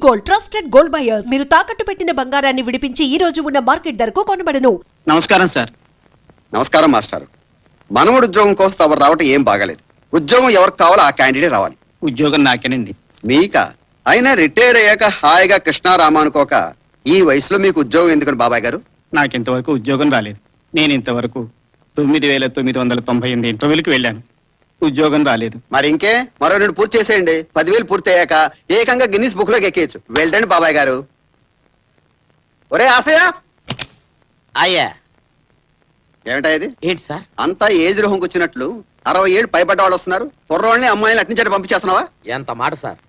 Gold, trusted gold buyers. మీరు తాకట్టు పెట్టిన బంగారాన్ని విడిపించి ఈ రోజు ఉన్న మార్కెట్ ధరకు కొనబడను. నమస్కారం సార్. నమస్కారం మాస్టర్. మనవడు ఉద్యోగం కోసం ఎవరు రావటం ఏం బాగాలేదు. ఉద్యోగం ఎవరికి కావాలో ఆ క్యాండిడేట్ రావాలి. ఉద్యోగం నాకేనండి. మీక అయినా రిటైర్ అయ్యాక హాయిగా కృష్ణారామ అనుకోక ఈ వయసులో మీకు ఉద్యోగం ఎందుకని బాబాయ్ గారు? నాకింతవరకు ఉద్యోగం రాలేదు. నేను ఇంతవరకు 9,998 ఇంటర్వ్యూలకు వెళ్ళాను. ఉద్యోగం రాలేదు. మరి ఇంకే మరో 2 పూర్తి చేసేయండి. 10,000 పూర్తి అయ్యాక ఏకంగా గిన్నిస్ బుక్ లోకి ఎక్కేయచ్చు. వెళ్ళండి బాబాయ్ గారు. ఒరే ఆశయ, అయ్యా ఏమిటా ఇది? ఏంటి సార్? అంతా ఏజ్ రోహంకి వచ్చినట్లు 60 ఏళ్ళు పైబడ్డ వాళ్ళు వస్తున్నారు. కుర్రోళ్ళని అమ్మాయిని అట్నుంచి పంపించేస్తున్నావా? ఎంత మాట సార్,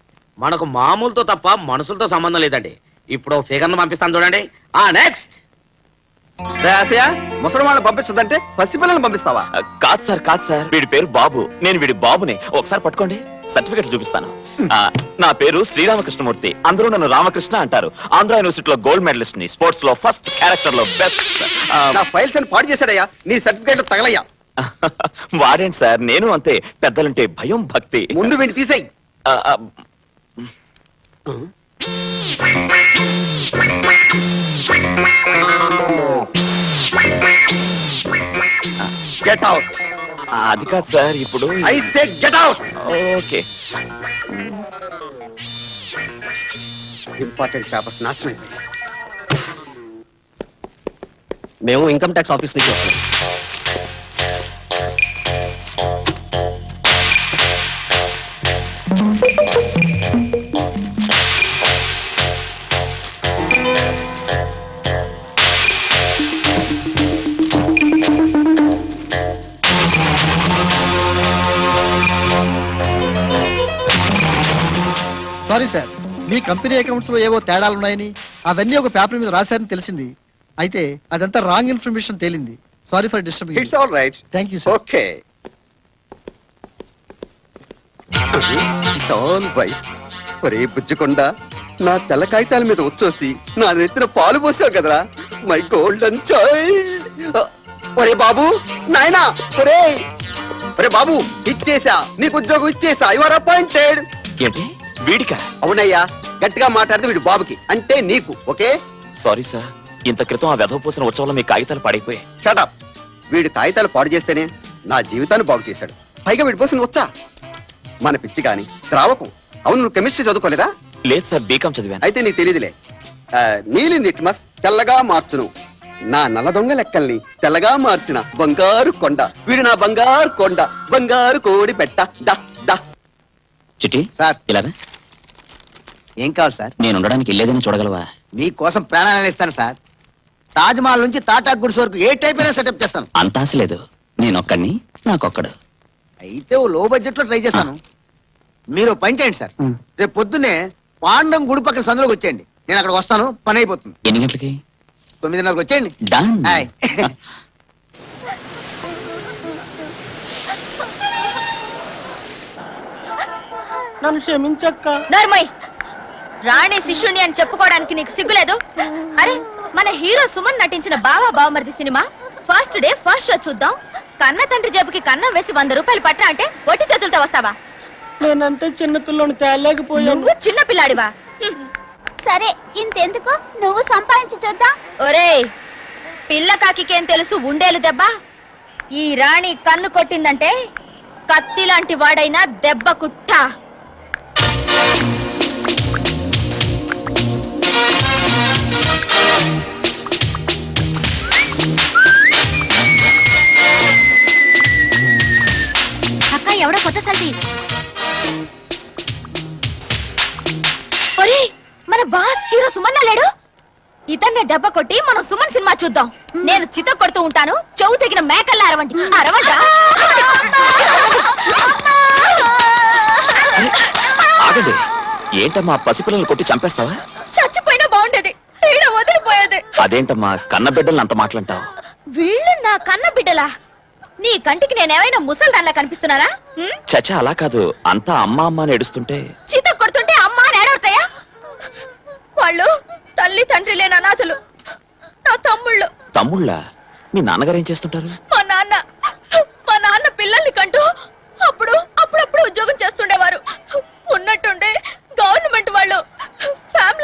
మనకు మామూలుతో తప్ప మనుషులతో సంబంధం లేదండి. ఇప్పుడు ఫిగర్ను పంపిస్తాను చూడండి. నెక్స్ట్ ఆశయ, ముసలి వాళ్ళని పంపించదంటే పసిపిల్లల్ని పంపిస్తావా? కాదు సార్, వీడి పేరు బాబు. నేను వీడి బాబుని. ఒకసారి పట్టుకోండి, సర్టిఫికెట్ చూపిస్తాను. నా పేరు శ్రీరామకృష్ణమూర్తి. అందరూ నన్ను రామకృష్ణ అంటారు. ఆంధ్ర యూనివర్సిటీలో గోల్డ్ మెడలిస్ట్ ని, స్పోర్ట్స్ లో ఫస్ట్, క్యారెక్టర్ లో బెస్ట్. నా ఫైల్స్ అని పాడు చేశాడయ్యా. నీ సర్టిఫికెట్లు తగలయ్యా. వాడేంటి సార్, నేను అంతే. పెద్దలంటే భయం, భక్తి. ముందు వీడిని తీసేయి. Get out. అది కాదు సార్, ఇప్పుడు I say get out. Okay. Important papers నాశనం అయిపోయాయి. మేము ఇన్కమ్ ట్యాక్స్ ఆఫీస్ నుంచి వస్తాం. సారీ సార్, మీ కంపెనీ అకౌంట్స్ లో ఏవో తేడాలున్నాయని అవన్నీ ఒక పేపర్ మీద రాశారని తెలిసింది. అయితే అదంతా రాంగ్ ఇన్ఫర్మేషన్ తేలింది. Sorry for disturbing. It's all right. Thank you sir. Okay, it's all right. ఒరే బుజ్జుకొండ, నా తెల్ల కాగితాల మీద వచ్చేసి నా నెత్తిన పాలు పోసావు కదరా, మై గోల్డెన్ చైల్డ్. ఒరే బాబు, నాయనా, ఒరే ఒరే బాబు, ఇచ్చేసా, నీకు ఉద్యోగం ఇచ్చేసా. You are appointed. ఏంటి వీడికా? అవునయ్యా, గట్టిగా మాట్లాడితే వీడు బాబుకి, అంటే నీకు. ఓకే, సారీ సార్, ఇంత క్రితం ఆ వెధవ పోసిన ఉత్సవంలో మీ కాగితాలు పాడైపోయాయి. షటప్. వీడు కాగితాలు పాడు చేస్తేనే నా జీవితాన్ని బాగు చేశాడు. పైగా వీడి పోసింది వచ్చా మన పిచ్చి గాని ద్రావకం. అవును, నువ్వు కెమిస్ట్రీ చదువుకోలేదా? లేదు సార్, బీకాం చదివాను. అయితే నీకు తెలియదులే. నీలి నిట్మస్ తెల్లగా మార్చును, నా నల్ల దొంగ లెక్కల్ని తెల్లగా మార్చిన బంగారు కొండ. వీడు నా బంగారు కొండ, బంగారు కోడి పెట్ట. దా దా. చిట్టి సార్, ఇలారా. ఏం కావాలి సార్? నేను ఉండడానికి ఇల్లేదని చూడగలవా? మీకోసం ప్రాణాలను ఇస్తాను సార్. తాజ్ మహల్ నుంచి టాటా గుడ్స్ వరకు ఏ టైప్ అయినా సెటప్ చేస్తాను. అంత ఆశ లేదు. నేనొక్కడిని, నాకొక్కడు. అయితే ఓ లో బడ్జెట్ లో ట్రై చేస్తాను. మీరు పని చేయండి సార్, మ్. రేపు పొద్దున్నే పాండం గుడి పక్కన సందులోకి వచ్చేయండి. నేను అక్కడ వస్తాను, పని అయిపోతుంది. ఎన్ని గంటలకి? 9:30కి వచ్చేయండి. డన్. హాయ్. నన్ను క్షమించక్క. నర్మయ్, రాణి శిష్యుని అని చెప్పుకోవడానికి నీకు సిగ్గులేదు? అరే, మన హీరో సుమన్ నటించిన బావా బావమరిది cinema first day first show చూద్దాం. కన్న తండ్రి జేబుకి కన్నం వేసి 100 రూపాయలు పట్టా అంటే ఒట్టి చేతులతో వస్తావా? నేనంటే చిన్నపిల్లని తేలేకపోయాను. నువ్వు చిన్న పిల్లాడివా? సరే, ఇంతెందుకు, నువ్వు సంపాదించి చూద్దాం. ఒరేయ్, పిల్ల కాకికేం తెలుసు ఉండేలు దెబ్బ. ఈ రాణి కన్ను కొట్టిందంటే కత్తి లాంటి వాడైనా దెబ్బ కుట్ట. అక్క, ఎవడో కొత్త సల్ది. ఒరేయ్, మన బాస్ హీరో సుమన్ లేడు? ఇతన్నే దెబ్బ కొట్టి మనం సుమన్ సినిమా చూద్దాం. నేను చిత్త కొడుతూ ఉంటాను, చెవు తెగిన మేకల్లా అరవండి. అరవండి. ఆగండి. ఏంటమ్మా, పసిపిల్లల్ని కొట్టి చంపేస్తావా? చచ్చిపోయినా బాగుండేది, ఈడ వదిలిపోయేది. అదేంటమ్మా, కన్న బిడ్డల్ని అంత మాటలంటావు? వీళ్ళు నా కన్న బిడ్డలా? నీ కంటికి నేనేమైనా ముసల్దాన్లా కనిపిస్తున్నానా? చచ్చా, అలా కాదు. అంతా అమ్మ అమ్మ అని ఏడుస్తుంటే చిత్త కొడుతుంటే అమ్మా అని ఏడవుతాయా? వాళ్ళు తల్లి తండ్రి లేని అనాథులు, నా తమ్ముళ్ళు. తమ్ముళ్ళ? మీ నాన్నగారు ఏం చేస్తుంటారు? మా నాన్న పిల్లల్ని కంటూ అప్పుడప్పుడు ఉద్యోగం చేస్తుండేవారు. ఉన్నట్టుండే గవర్నమెంట్ వాళ్ళు ఫ్యామిలీ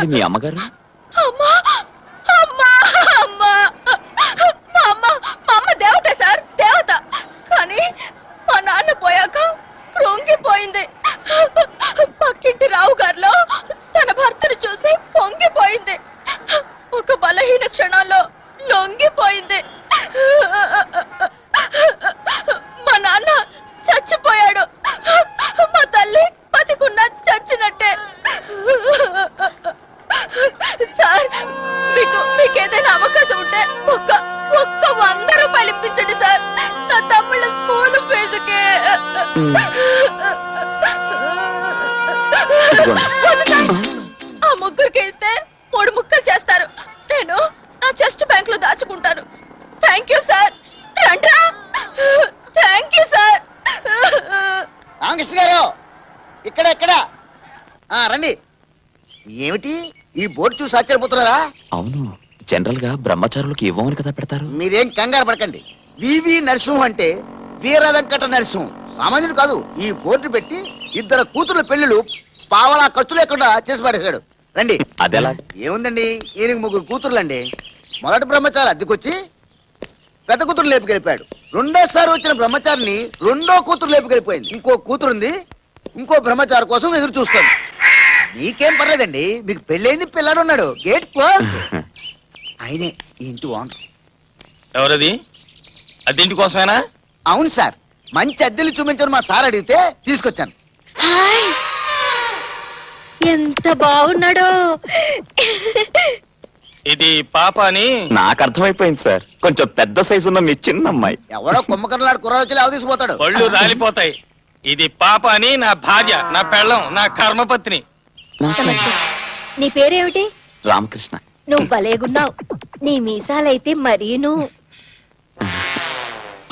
మరి మీ అమ్మగారు? అమ్మా అమ్మా అమ్మా మా అమ్మ దేవత సార్, దేవత. కానీ మా నాన్న పోయాక కృంగిపోయింది. పక్కింటి రావు గారిలో తన భర్తను చూసి పొంగిపోయింది. ఒక బలహీన క్షణాల్లో లొంగిపోయింది. మా నాన్న చచ్చిపోయాడు. మా తల్లి బతికున్నా చచ్చినట్టే. సార్, మీకేదైనా అవకాశం ఉంటే ఒక్క 100 రూపాయలు ఇప్పించండి సార్, నా తమ్ముళ్ళ స్కూల్ ఫీజుకి. ఆ ముగ్గురికి ఇస్తే 3 ముక్కలు చేస్తారు. నేను నా చెస్ట్ బ్యాంక్ లో దాచుకుంటాను. Thank you sir. రండ్రా. Thank you sir. రామకృష్ణ గారు, ఇక్కడ రండి. ఏమిటి ఈ బోర్డు చూసి ఆశ్చర్యపోతున్నారా? అవును, జనరల్ గా బ్రహ్మచారులకు ఇవ్వమని కదా పెడతారు. మీరేం కంగారు పడకండి. వివి నరసింహ అంటే వీర వెంకట నరసింహం, సామాన్యుడు కాదు. ఈ బోర్డు పెట్టి 2 కూతుర్ల పెళ్లిళ్ళు పావలా ఖర్చు లేకుండా చేసి పడేశాడు. రండి. అదెలా? ఏముందండి, ఈయనకి 3 కూతుర్లండి. మొదటి బ్రహ్మచారి అద్దెకొచ్చి పెద్ద కూతురు లేపుకెళ్ళిపోయాడు. రెండోసారి వచ్చిన బ్రహ్మచారిని 2వ కూతురు లేపుకెళ్ళిపోయింది. ఇంకో కూతురుంది, ఇంకో బ్రహ్మచారి కోసం ఎదురు చూస్తుంది. మీకేం పర్లేదండి, మీకు పెళ్ళైంది, పిల్లాడు ఉన్నాడు. Gate close. ఆయనే ఈ ఇంటి ఓనర్. ఎవరది? అద్దెంటి కోసమేనా? అవును సార్, మంచి అద్దెలు చూపించని మా సార్ అడిగితే తీసుకొచ్చాను. హాయ్, ఎంత బాగున్నాడో. ఇది పాప అని నాకు అర్థమైపోయింది సార్. కొంచెం పెద్ద సైజు ఉన్న మీ చిన్న అమ్మాయి. ఎవడో కుమ్మకర్లాడు కుర్రాడు వచ్చి లేవ తీసుకుపోతాడు. పళ్ళు రాలిపోతాయి. ఇది పాప అని నా భార్య, నా పెళ్ళం, నా కర్మపత్ని. నీ పేరేమిటి? రామకృష్ణ. నువ్వు భలేగున్నావు. నీ మీసాలైతే మరీను.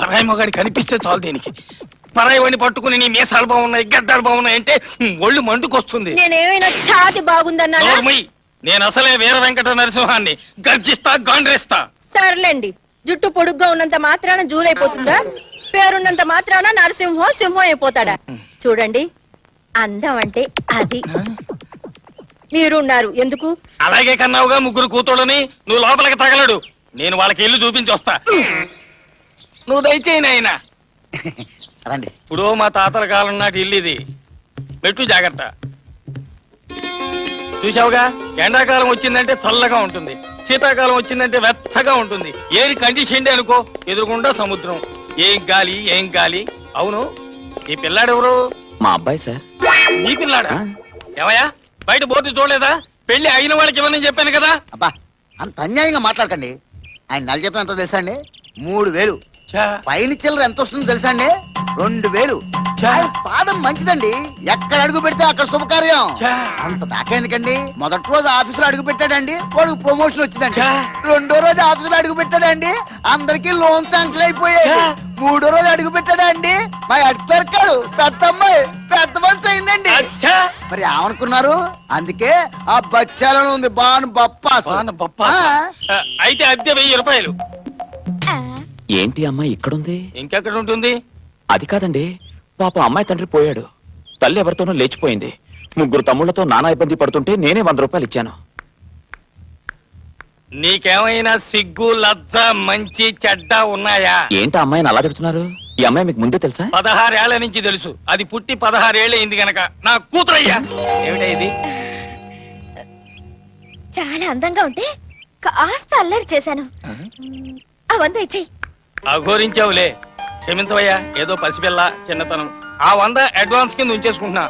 పరాయి మొగాడి కనిపిస్తే చాలు దీనికి. పరాయి వాడిని పట్టుకుని నీ మీసాలు బాగున్నాయి, గడ్డాలు బాగున్నాయి అంటే ఒళ్ళు మండుకొస్తుంది. నేనేమైనా ఛాతి బాగుందన్నా? నోర్మయ్, నేను అసలే వీర వెంకట నరసింహాన్ని. గర్జిస్తా, గాండ్రేస్తా. సర్లేండి, జుట్టు పొడుగ్గా ఉన్నంత మాత్రాన జూలైపోతుందా? పేరున్నంత మాత్రాన నరసింహం సింహం అయిపోతాడా? చూడండి, అందం అంటే అది. మీరున్నారు ఎందుకు? అలాగే కన్నావుగా 3 కూతుళ్ళని. నువ్వు లోపలికి తగలడు, నేను వాళ్ళకి ఇల్లు చూపించి వస్తా. నువ్వు దయచేయి నాయనా. రండి. ఇప్పుడు మా తాతల కాలం నాటి ఇల్లు ఇది. పెట్టు జాగ్రత్త. చూసావుగా, ఎండాకాలం వచ్చిందంటే చల్లగా ఉంటుంది, శీతాకాలం వచ్చిందంటే వెచ్చగా ఉంటుంది. ఏది కండిషన్ అనుకో, ఎదురుకుండా సముద్రం. ఏం గాలి, ఏం గాలి. అవును, ఈ పిల్లాడెవరు? మా అబ్బాయి సార్. నీ పిల్లాడా? ఏమయ్యా, బయట బోర్డు చూడలేదా? పెళ్లి అయిన వాళ్ళకి ఇవ్వనని చెప్పాను కదా. అబ్బా, అంత అన్యాయంగా మాట్లాడకండి. ఆయన నెల జీతం ఎంతో తెలుసా అండి? 3000. పైన చిల్లర ఎంత వస్తుందో తెలుసా అండి? 2000. ఆయన పాదం మంచిదండి, ఎక్కడ అడుగు పెడితే అక్కడ శుభకార్యం. అంత దాకా ఎందుకండి? మొదటి రోజు ఆఫీసులో అడుగు పెట్టాడండి, వాడికి ప్రమోషన్ వచ్చిందండి. 2వ రోజు ఆఫీసులో అడుగు పెట్టాడండి, అందరికి లోన్ శాంక్షన్ అయిపోయాయి. 3వ రోజు అడుగు పెట్టాడండి, మా హెడ్ క్లర్క్ పెద్ద అమ్మాయి పెద్ద మనిషి అయిందండి. మరి ఏమనుకున్నారు? అందుకే ఆ బచ్చాలను ఉంది బాను బప్పాస్. అయితే అద్దె 1000 రూపాయలు. ఏంటి అమ్మాయి ఇక్కడుంది? ఇంకెక్కడ ఉంటుంది? అది కాదండి, పాప అమ్మాయి తండ్రి పోయాడు, తల్లి ఎవరితోనో లేచిపోయింది. 3 తమ్ముళ్లతో నానా ఇబ్బంది పడుతుంటే నేనే 100 రూపాయలు ఇచ్చాను. నీకేమైనా సిగ్గు, లజ్జ, మంచి, చెడ్డ ఉన్నాయా? ఏంటి అమ్మాయిని అలా చెప్తున్నారు? ఈ అమ్మాయి మీకు ముందే తెలుసా? 16 ఏళ్ల నుంచి తెలుసు. అది పుట్టి 16 ఏళ్ళు అయింది గనక నా కూతురయ్యా. ఏమిటా ఇది? చాలా అందంగా ఉంటే కాస్త అల్లరి చేశాను. అవంతా ఇచ్చేయి. అఘోరించావులే, క్షమించవయ్యా. ఏదో పసిపిల్ల, చిన్నతనం. ఆ 100 అడ్వాన్స్ కింద ఉంచేసుకుంటున్నా.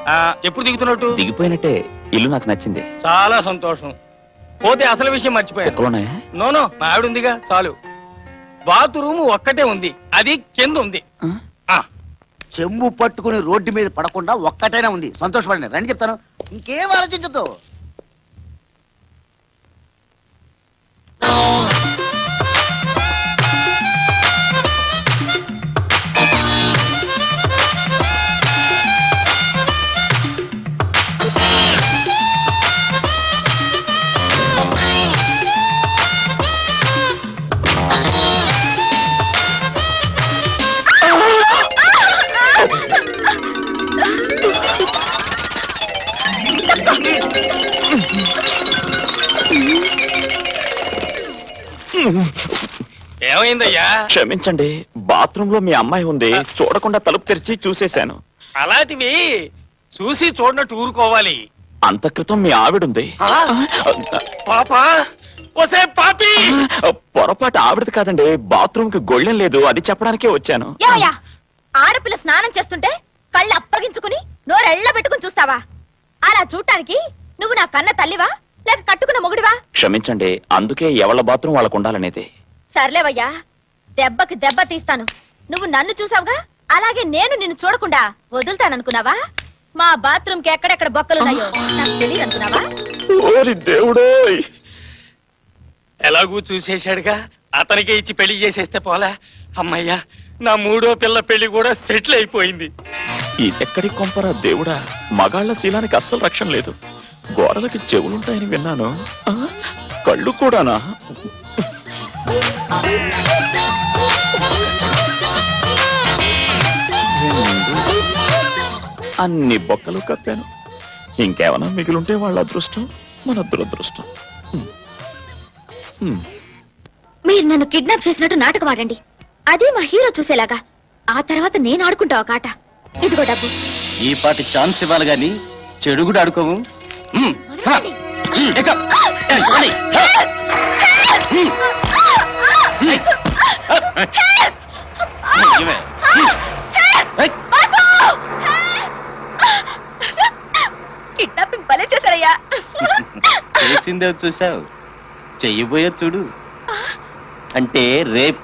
ఎప్పుడు దిగుతున్నట్టు? దిగిపోయినట్టే. ఇల్లు నాకు నచ్చింది. చాలా సంతోషం. పోతే అసలు విషయం మర్చిపోయాను. ఎక్కడున్నాయా? నోనో, మా ఆవిడ ఉందిగా, చాలు. బాత్రూమ్ ఒక్కటే ఉంది, అది కింద ఉంది. చెంబు పట్టుకుని రోడ్డు మీద పడకుండా ఒక్కటైనా ఉంది. సంతోషపడండి. రండి చెప్తాను, ఇంకేం ఆలోచించద్దు. ఏమైందయ్యా? క్షమించండి, బాత్రూమ్ లో మీ అమ్మాయి ఉంది, చూడకుండా తలుపు తెరిచి చూసేశాను. అలాంటివి చూసి చూడనట్టు ఊరుకోవాలి. అంత క్రితం మీ ఆవిడుంది. పాపా ఒసే పాపి! పొరపాటు ఆవిడది కాదండి, బాత్రూమ్ కి గొళ్ళెం లేదు, అది చెప్పడానికే వచ్చాను. ఏమయ్యా, ఆడపిల్ల స్నానం చేస్తుంటే కళ్ళు అప్పగించుకుని నోరెళ్ళ పెట్టుకుని చూస్తావా? అలా చూడటానికి నువ్వు నా కన్న తల్లివా లేక కట్టుకున్న మొగుడివా? క్షమించండి, అందుకే ఎవళ్ళ బాత్రూమ్ వాళ్ళకు ఉండాలనేది. సర్లేవయ్యా, దెబ్బకి దెబ్బ తీస్తాను. నువ్వు నన్ను చూసావుగా, అలాగే నేను నిన్ను చూడకుండా వదులుతాననుకున్నావా? మా బాత్రూమ్ కి ఎక్కడెక్కడ బొక్కలున్నాయో నాకు తెలియదు అనుకున్నావా? ఓరి దేవుడోయ్! ఎలాగూ చూసేశాడుగా, అతనికే ఇచ్చి పెళ్లి చేసేస్తే పోలా. అమ్మయ్యా, నా మూడో పిల్ల పెళ్లి కూడా సెటిల్ అయిపోయింది. ఇదెక్కడి కొంపరా దేవుడా, మగాళ్ళ శీలానికి అస్సలు రక్షణ లేదు. గోడలకి చెవులుంటాయని విన్నాను, కళ్ళు కూడానా? అన్ని బొక్కలు కప్పాను, ఇంకేమైనా మిగిలింటే వాళ్ళ అదృష్టం, మన దురదృష్టం. మీరు నన్ను కిడ్నాప్ చేసినట్టు నాటకం ఆడండి, అదే మా హీరో చూసేలాగా. ఆ తర్వాత నేను ఆడుకుంటా ఒక ఆట. ఇదిగో డబ్బు. ఈ పాటి ఛాన్స్ ఇవ్వాలి గాని చెడు కూడా ఆడుకోము. వదలండి. కిడ్నాపింగ్ భలే చేశారయ్యా. చేసిందే చూసావు, చెయ్యబోయే చూడు, అంటే రేప్.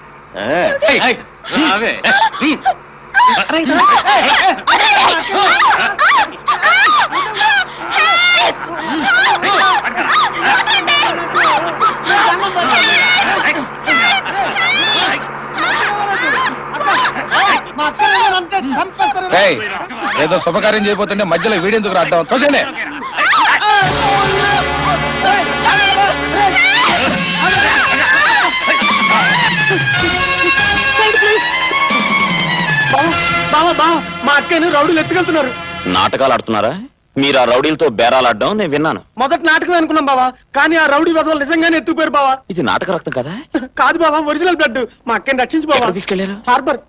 ఏదో శుభకార్యం చేయబోతుంటే మధ్యలో వీడెందుకు రావడం? తోసండి. మా అక్కని రౌడీలు ఎత్తుకెళ్తున్నారు. నాటకాలు ఆడుతున్నారా మీరు? ఆ రౌడీలతో బేరాలాడడం నేను విన్నాను. మొదటి నాటకం అనుకున్నాం బావా, కానీ ఆ రౌడీ వదలు నిజంగానే ఎత్తుకుపోయారు బావా. ఇది నాటక రక్తం కదా? కాదు బావా, ఒరిజినల్ బ్లడ్. మా అక్కని రక్షించు బావా. ఎక్కడ తీసుకెళ్లారు? హార్బర్.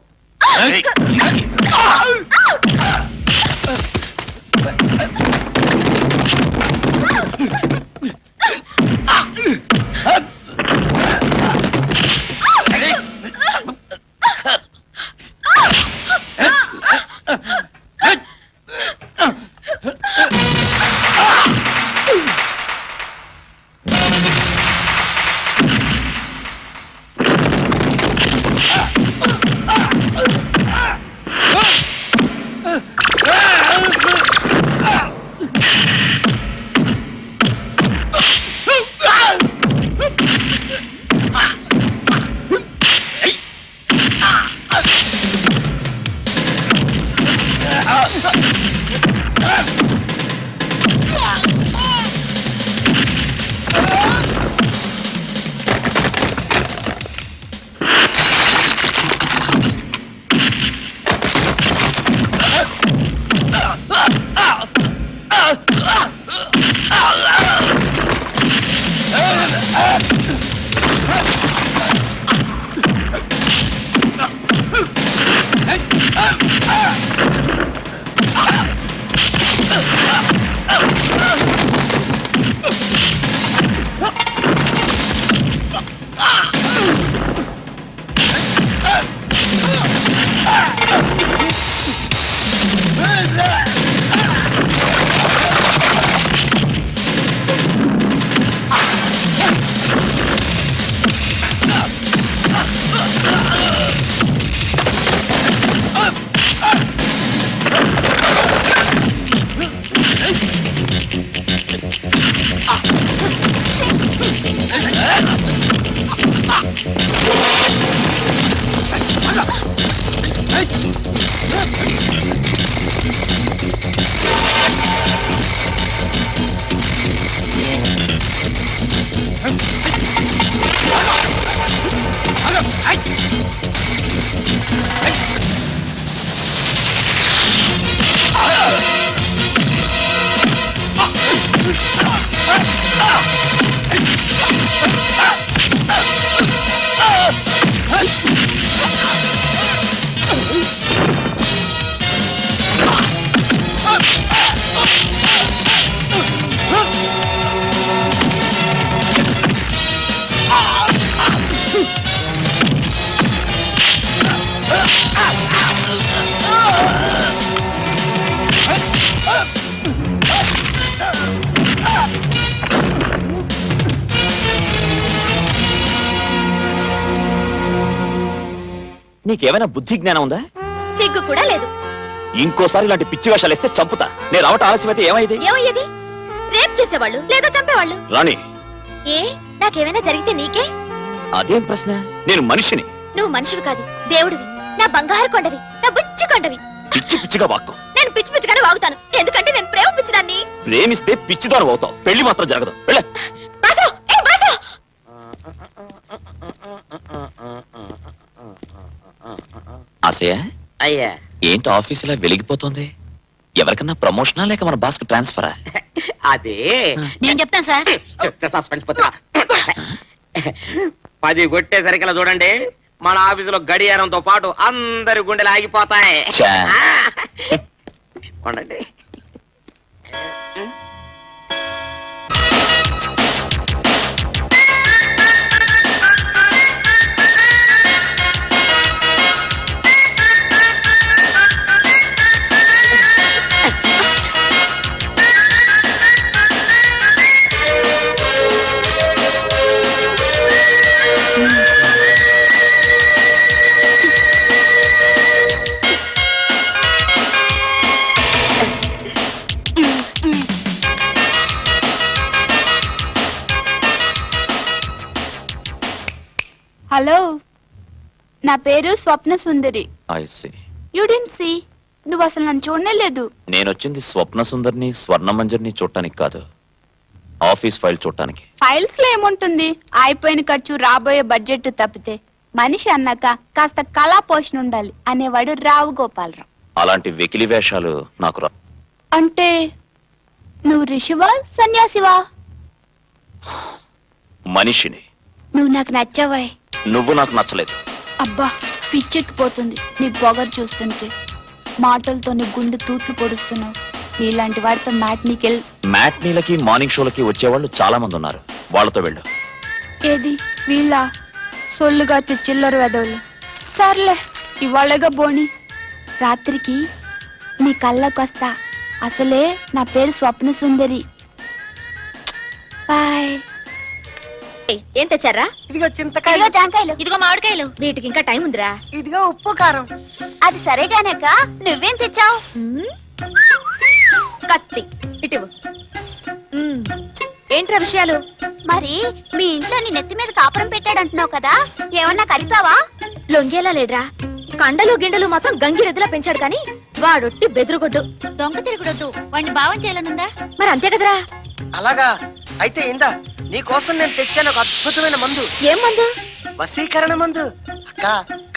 నీకేమైనా బుద్ధి జ్ఞానం ఉందా? సిగ్గు కూడా లేదు. ఇంకోసారి ఇలాంటి పిచ్చి వేషాలు ఇస్తే చంపుతా. నేను రావటం ఆలస్యమైతే ఏమైంది? ఏమయ్యేది? రేప్ చేసేవాళ్ళు లేదా చంపేవాళ్ళు. రాణి, ఏ నాకేమైనా జరిగితే నీకే? అదేం ప్రశ్న? నేను మనిషిని. నువ్వు మనిషివి కాదు, దేవుడివి. నా బంగారు కొండవి, నా బుచ్చి కొండవి. పిచ్చి పిచ్చిగా వాక్కు. నేను పిచ్చి పిచ్చిగానే వాగుతాను, ఎందుకంటే నేను ప్రేమ పిచ్చిదాన్ని. ప్రేమిస్తే పిచ్చిదారు అవుతావు. పెళ్లి మాత్రం జరగదు. వెళ్ళ. బాసు, ఏ బాసు! ఆశయ, అయ్యా ఏంటి ఆఫీసులో వెలిగిపోతుంది? ఎవరికన్నా ప్రమోషనా లేక మన బాస్ కి ట్రాన్స్ఫరా? అదే నేను చెప్తాను సార్. చెప్తే సస్పెన్స్ పోతున్నా. 10 కొట్టేసరికలా చూడండి, మన ఆఫీసులో గడియారంతో పాటు అందరి గుండెలు ఆగిపోతాయి. ఛా. ఉండండి. హలో, నా పేరు Swapna Sundari. I see. You didn't see. నువ్వు అసలు నన్ను చూడనే లేదు. నేనొచ్చింది స్వప్న సుందరిని స్వర్ణ మంజరిని చూడటానికి కాదు, ఆఫీస్ ఫైల్ చూడటానికి. ఫైల్స్ లో ఏముంటుంది? అయిపోయిన ఖర్చు, రాబోయే బడ్జెట్ తప్పితే మనిషి అన్నాక కాస్త కళా పోషణ ఉండాలి అనేవాడు రావు గోపాలరావు. అలాంటి వెకిలి వేషాలు నాకు రా. అంటే నువ్వు ఋషివా సన్యాసివా? మనిషిని. నువ్వు నాకు నచ్చావాయ్. నువ్వు నాకు నచ్చలేదు. అబ్బా, పిచ్చెక్కిపోతుంది నీ పొగరు చూస్తుంటే. మాటలతో నీ గుండె తూట్లు పొడుస్తున్నావు. నీలాంటి వాడితో మ్యాట్నీలకి మార్నింగ్ షోలకి వచ్చేవాళ్ళు చాలా మంది ఉన్నారు, వాళ్ళతో వెళ్ళు. ఏది వీళ్ళ సొల్లుగా చిల్లర వెదవులు. సర్లే, ఇవాళగా బోని. రాత్రికి నీ కళ్ళకొస్తా. అసలే నా పేరు స్వప్న సుందరి. బాయ్. ఏం తెచ్చారా? ఇదిగో చింతకాయలు, జాంకాయలు, ఇదిగో మామిడికాయలు. వీటికి ఇంకా టైం ఉందిరా. ఇదిగో ఉప్పు కారం. అది సరేగానక నువ్వేం తెచ్చావు? కత్తి ఇటు. ఏంట్రా విషయాలు? మరి మీ ఇంట్లో నీ నెత్తి మీద కాపురం పెట్టాడంటున్నావు కదా, ఏమన్నా కలిపావా? లొంగేలా లేడ్రా. కండలు గిండలు మాత్రం గంగిరెద్దులా పెంచాడు కానీ వాడొట్టి బెదురుగొడ్డు. దొంగ తిరుగుడొద్దు, వాడిని భావం చేయాలనుందా? మరి అంతే కదరా. అలాగా అయితే ఇందా, నీ కోసం నేను తెచ్చాను ఒక అద్భుతమైన మందు. ఏం మందు? వశీకరణ మందు. అక్క,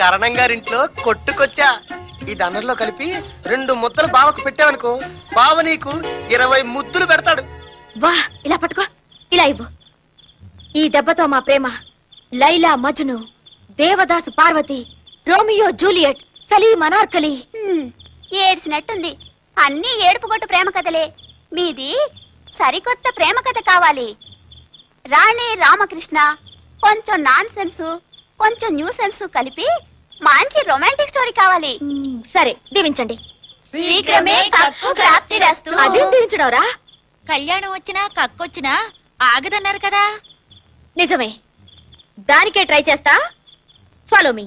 కరణం గారింట్లో కొట్టుకొచ్చా. ఈ దండలో కలిపి 2 ముద్దలు బావకు పెట్టావనుకో, బావ నీకు 20 ముద్దులు పెడతాడు. వా, ఇలా పట్టుకో, ఇలా ఇవ్వు. ఈ దెబ్బతో మా ప్రేమ లైలా మజ్ను, దేవదాసు పార్వతి, రోమియో జూలియట్, సలీం అనార్కలి. ఏడ్చినట్టుంది. అన్నీ ఏడుపు కొట్టు ప్రేమ కథలే. మీది సరికొత్త ప్రేమ కథ కావాలి. రాణి రామకృష్ణ, కొంచెం నాన్ సెన్స్, కొంచెం న్యూ సెన్స్ కలిపి మంచి రొమాంటిక్ స్టోరీ కావాలి. సరే, దీవించండి. శీఘ్రమే కక్కు ప్రాప్తిరస్తు. అదేం దీవించడవరా? కళ్యాణం వచ్చినా కక్కొచ్చినా ఆగదన్నారు కదా. నిజమే, దానికే ట్రై చేస్తా. Follow me.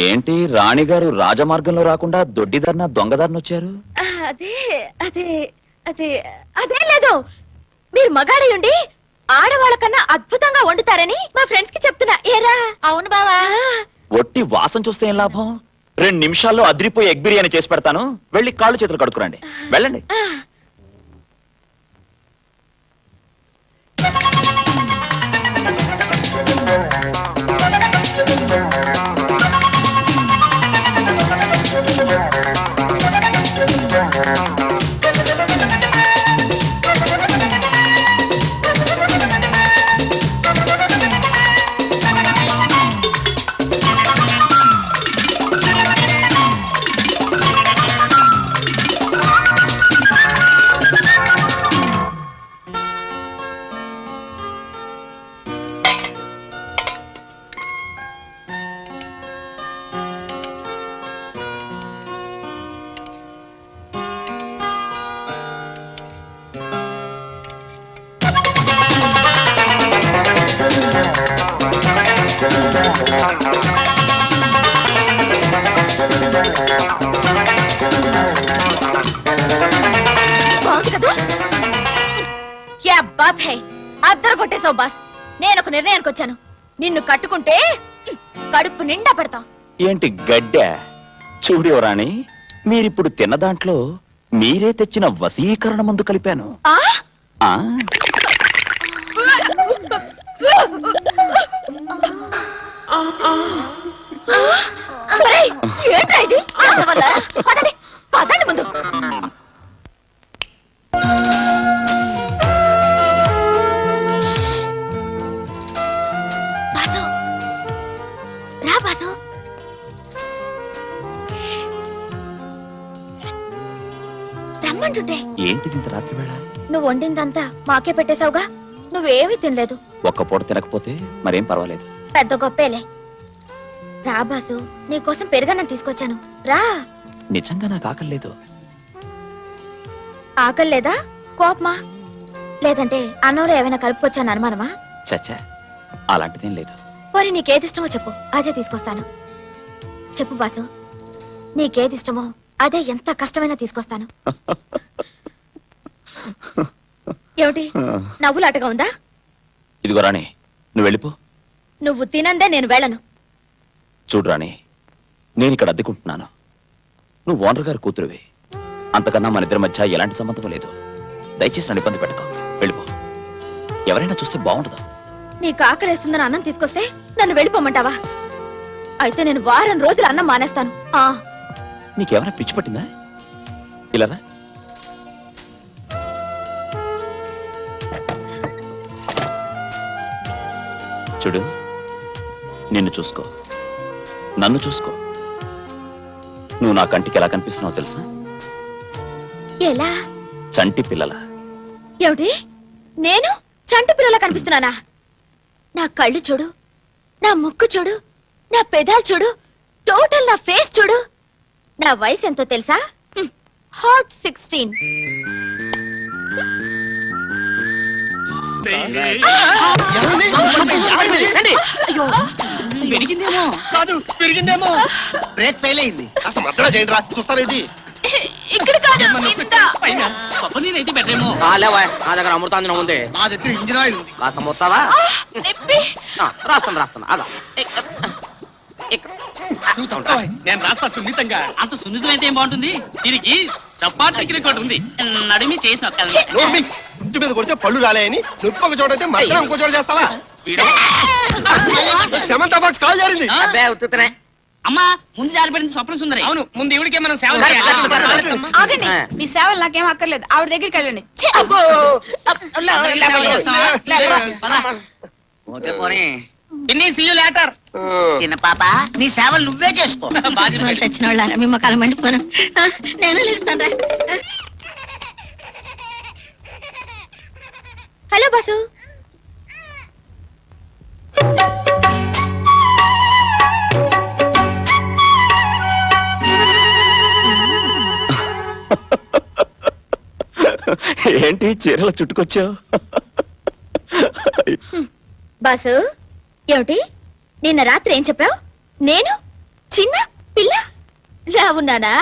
ఏంటి రాణిగారు రాజమార్గంలో రాకుండా దొడ్డిదారిన దొంగదారిన వచ్చారు? అదే అదే అదే అదే లేదు. మీరు మగాడి ఉండి ఆడవాళ్ళ కన్నా అద్భుతంగా వండుతారని మా ఫ్రెండ్స్ కి చెప్తున్నా. ఏరా? అవును బావా. ఒట్టి వాసన చూస్తే ఏం లాభం? 2 నిమిషాల్లో అదిరిపోయి ఎగ్ బిర్యానీ చేసి పెడతాను. వెళ్ళి కాళ్ళు చేతులు కడుక్కురండి. వెళ్ళండి. బాగుంది కదా? యా బాత్ హై. అద్దరు కొట్టేశావు బాస్. నేను ఒక నిర్ణయానికి వచ్చాను. నిన్ను కట్టుకుంటే కడుపు నిండా పెడతా. ఏంటి గడ్డ? చూడు యువరాణి, మీరిప్పుడు తిన్న దాంట్లో మీరే తెచ్చిన వశీకరణ మందు కలిపాను. ఆ? ఆ? ఒరేయ్, ఏంట్రా ఇది? అందువల్ల పదండి, పదండి ముందు. బాసు, రా బాసు. రమ్మంటుంటే. ఏంటిది ఇంత రాత్రి వేళ? నువ్వు వండిందంతా మాకే పెట్టేశావుగా. నువ్వేమీ తినలేదు. ఒక్క పూట తినకపోతే మరేం పర్వాలేదు. పెద్ద గొప్పేలే. రా బాసు, నీకోసం పెరుగన్నం తీసుకొచ్చాను. రా. నిజంగా నాకు ఆకలేదు. ఆకలి లేదా? కోపమా? లేదంటే అన్నంలో ఏమైనా కలుపుకొచ్చాను అనుమానమా? చచ్చా, అలాంటిదేం లేదు. మరి నీకేది ఇష్టమో చెప్పు, అదే తీసుకొస్తాను. చెప్పు బాసు, నీకేది ఇష్టమో అదే ఎంత కష్టమైనా తీసుకొస్తాను. ఏమిటి నవ్వులాటగా ఉందా? ఇదిగో రాణి, నువ్వు వెళ్ళిపో. నువ్వు తినందే నేను వెళ్ళను. చూడు రాణి, నేను ఇక్కడ అద్దెకుంటున్నాను. నువ్వు ఓనర్ గారి కూతురువి. అంతకన్నా మన ఇద్దరి మధ్య ఎలాంటి సంబంధం లేదు. దయచేసి నన్ను ఇబ్బంది పెట్టుకో. వెళ్ళిపో. ఎవరైనా చూస్తే బాగుండదు. నీకు ఆకలేస్తుందని అన్నం తీసుకొస్తే నన్ను వెళ్ళిపోమంటావా? అయితే నేను వారం రోజులు అన్నం మానేస్తాను. నీకేమైనా పిచ్చి పట్టిందా? ఇలా రా. చూడు, నిన్ను చూసుకో, నన్ను చూసుకో. నువ్వు నా కంటికి ఎలా కనిపిస్తున్నావు తెలుసా? ఎలా? చంటి పిల్లల. ఏమిటి? నేను చంటి పిల్లలా కనిపిస్తున్నానా? నా కళ్ళు చూడు, నా ముక్కు చూడు, నా పెదాలు చూడు, టోటల్ నా ఫేస్ చూడు. నా వయసు ఎంతో తెలుసా? హాట్ 16. పెరిగిందేమో కాదు, పెరిగిందేమో. బ్రేక్ ఫెయిల్ అయింది. అసలు మద్దరా చేయండి రా, చూస్తారేంటి? ఇక్కడ కాదు, కింద. నేనైతే బెటరేమో. నా దగ్గర అమృతాంజనం ఉంది. నా దగ్గర ఇంజిన్ ఆయిల్ ఉంది. కాస్త మొత్తావా? నొప్పి. రాస్తాను అదా. నేను రాస్తా సున్నితంగా. అంత సున్నితమైతే ఏం బాగుంటుంది? దీనికి చపాటీ రికార్డు ఉంది. నడిమి చేసిన ఇంటి మీద కొడితే పళ్ళు రాలేని నొప్పి ఒక చోట మధ్య ఇంకో చోట చేస్తావా? సెమంతా బాక్స్ కాల్ జారింది. అమ్మా, ముందు జారిపడింది స్వప్న సుందరి. అవును, ముందు ఇవిడికే మనం సేవ ఆగండి, మీ సేవలు నాకేం అక్కర్లేదు. ఆవిడ దగ్గరికి వెళ్ళండి. చిన్న పాప, నీ సేవలు నువ్వే చేసుకో. చచ్చిన వాళ్ళ మీ మొక్కలు మండిపోను. నేను లేస్తాను. Hello boss. ఏంటి చీరల చుట్టుకొచ్చావు? బాసు, ఏమిటి నిన్న రాత్రి ఏం చెప్పావు? నేను చిన్న పిల్ల లా ఉన్నానా?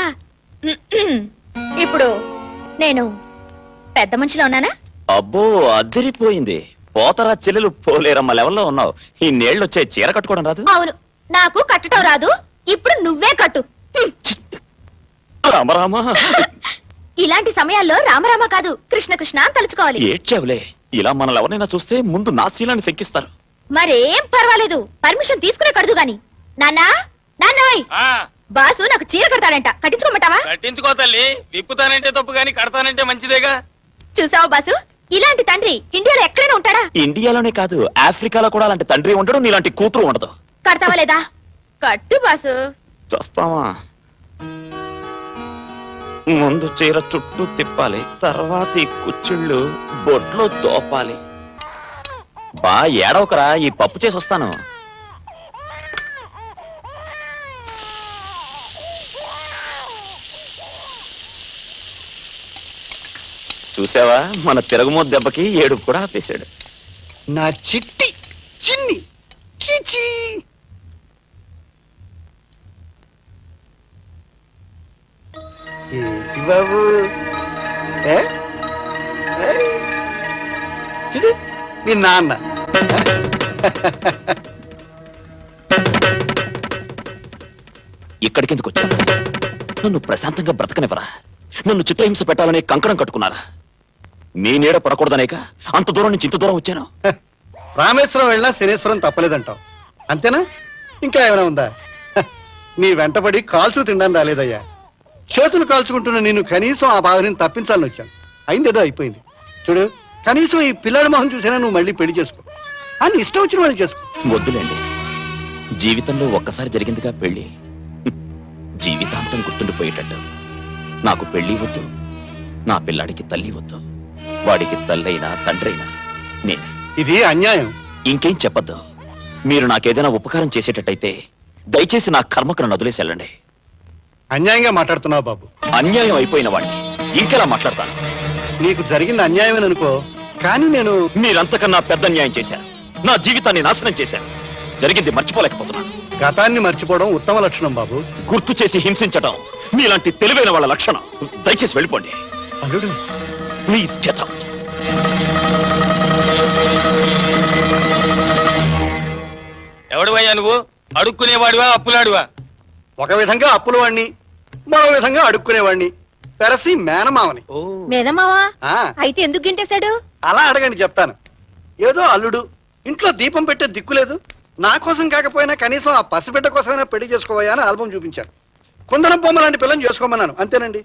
ఇప్పుడు నేను పెద్ద మనిషిలో ఉన్నానా? అబ్బో, అదిరిపోయింది. పోతరా చెల్లెలు పోలేరమ్మ లెవెల్లో ఉన్నావు. ఈ నేళ్ళు వచ్చే చీర కట్టుకోవడం రాదు? అవును, నాకు కట్టడం రాదు. ఇప్పుడు నువ్వే కట్టు. రామరామా. ఇలాంటి సమయాల్లో రామరామ కాదు, కృష్ణ కృష్ణ అని తలుచుకోవాలి. ఏడ్చావులే. ఇలా మనల్ని ఎవరైనా చూస్తే ముందు నా శీలాన్ని శంకిస్తారు. మరేం పర్వాలేదు, పర్మిషన్ తీసుకునే కడదు గాని. నాన్నా, నాన్నోయ్, బాసు నాకు చీర కడతాడంట, కట్టించుకోమంటావా? కట్టించుకో తల్లి. విప్పుతానంటే తప్పు గాని కడతానంటే మంచిదేగా. చూసావా బాసు, ఇలాంటి తండ్రి ఇండియాలో ఎక్కడైనా ఉంటాడా? ఇండియాలోనే కాదు, ఆఫ్రికాలో కూడా అలాంటి తండ్రి ఉండడు, నీలాంటి కూతురు ఉండదు. కడతావా లేదా? కట్టు బాసు. చూస్తావా? ముందు చీర చుట్టూ తిప్పాలి, తర్వాత ఈ కుచ్చిళ్ళు బొడ్లో దోపాలి. బా ఏడవకరా, ఈ పప్పు చేసి వస్తాను. చూసావా, మన తిరగమో దెబ్బకి ఏడుపు కూడా ఆపేశాడు. నా చిట్టి చిన్ని చిచి ఏంటి బాబు ఏ? ఏ? చూడు మీ నాన్న ఇక్కడికెందుకు వచ్చాను? నన్ను ప్రశాంతంగా బ్రతకనివ్వరా? నన్ను చిత్రహింస పెట్టాలనే కంకణం కట్టుకున్నారా? మీ నీడ పడకూడదనేక అంత దూరం నుంచి ఇంత దూరం వచ్చాను. రామేశ్వరం వెళ్ళినా శనేశ్వరం తప్పలేదంటావు అంతేనా? ఇంకా ఏమైనా ఉందా? నీ వెంటబడి కాల్చు తినడం రాలేదయ్యా. చేతులు కాల్చుకుంటున్న నేను కనీసం ఆ బాధని తప్పించాలని వచ్చాను. అయిందేదో అయిపోయింది. చూడు, కనీసం ఈ పిల్లాడి మొహం చూసినా నువ్వు మళ్ళీ పెళ్లి చేసుకో. అని ఇష్టం వచ్చిన వాళ్ళు చేసుకో. వద్దులేండి, జీవితంలో ఒక్కసారి జరిగిందిగా పెళ్లి, జీవితాంతం గుర్తుండిపోయేటట్టు. నాకు పెళ్లి వద్దు, నా పిల్లాడికి తల్లి వద్దు. వాడికి తల్లైనా తండ్రైనా నేనే. ఇది అన్యాయం. ఇంకేం చెప్పద్దు. మీరు నాకేదైనా ఉపకారం చేసేటట్టయితే దయచేసి నా కర్మకు నన్ను వదిలేసి వెళ్ళండి. అన్యాయంగా మాట్లాడుతున్నావు బాబు. అన్యాయం అయిపోయిన వాడిని ఇంకెలా మాట్లాడతాను? నీకు జరిగింది అన్యాయమని అనుకో, కానీ నేను మీరంతకన్నా పెద్ద అన్యాయం చేశారు. నా జీవితాన్ని నాశనం చేశారు. జరిగింది మర్చిపోలేకపోతున్నాను. గతాన్ని మర్చిపోవడం ఉత్తమ లక్షణం బాబు. గుర్తు చేసి హింసించడం మీలాంటి తెలివైన వాళ్ళ లక్షణం. దయచేసి వెళ్ళిపోండి. అల్లుడు, ప్లీజ్ గెట్ అవుట్. ఎవడువయ్యా నువ్వు? అడుక్కునేవాడివా అప్పులాడివా? ఒక విధంగా అప్పుల వాణ్ణి, మరో విధంగా అడుక్కునేవాణ్ణి, పెరసి మేనమావని. మేనమావా? ఆ, అయితే ఎందుకు గింటేశాడు? అలా అడగండి చెప్తాను. ఏదో అల్లుడు, ఇంట్లో దీపం పెట్టే దిక్కు లేదు, నా కోసం కాకపోయినా కనీసం ఆ పసిబిడ్డ కోసమైనా పెళ్లి చేసుకోవయ్యా అని ఆల్బం చూపించాను. కుందరం బొమ్మ లాంటి పిల్లని చేసుకోమన్నాను, అంతేనండి.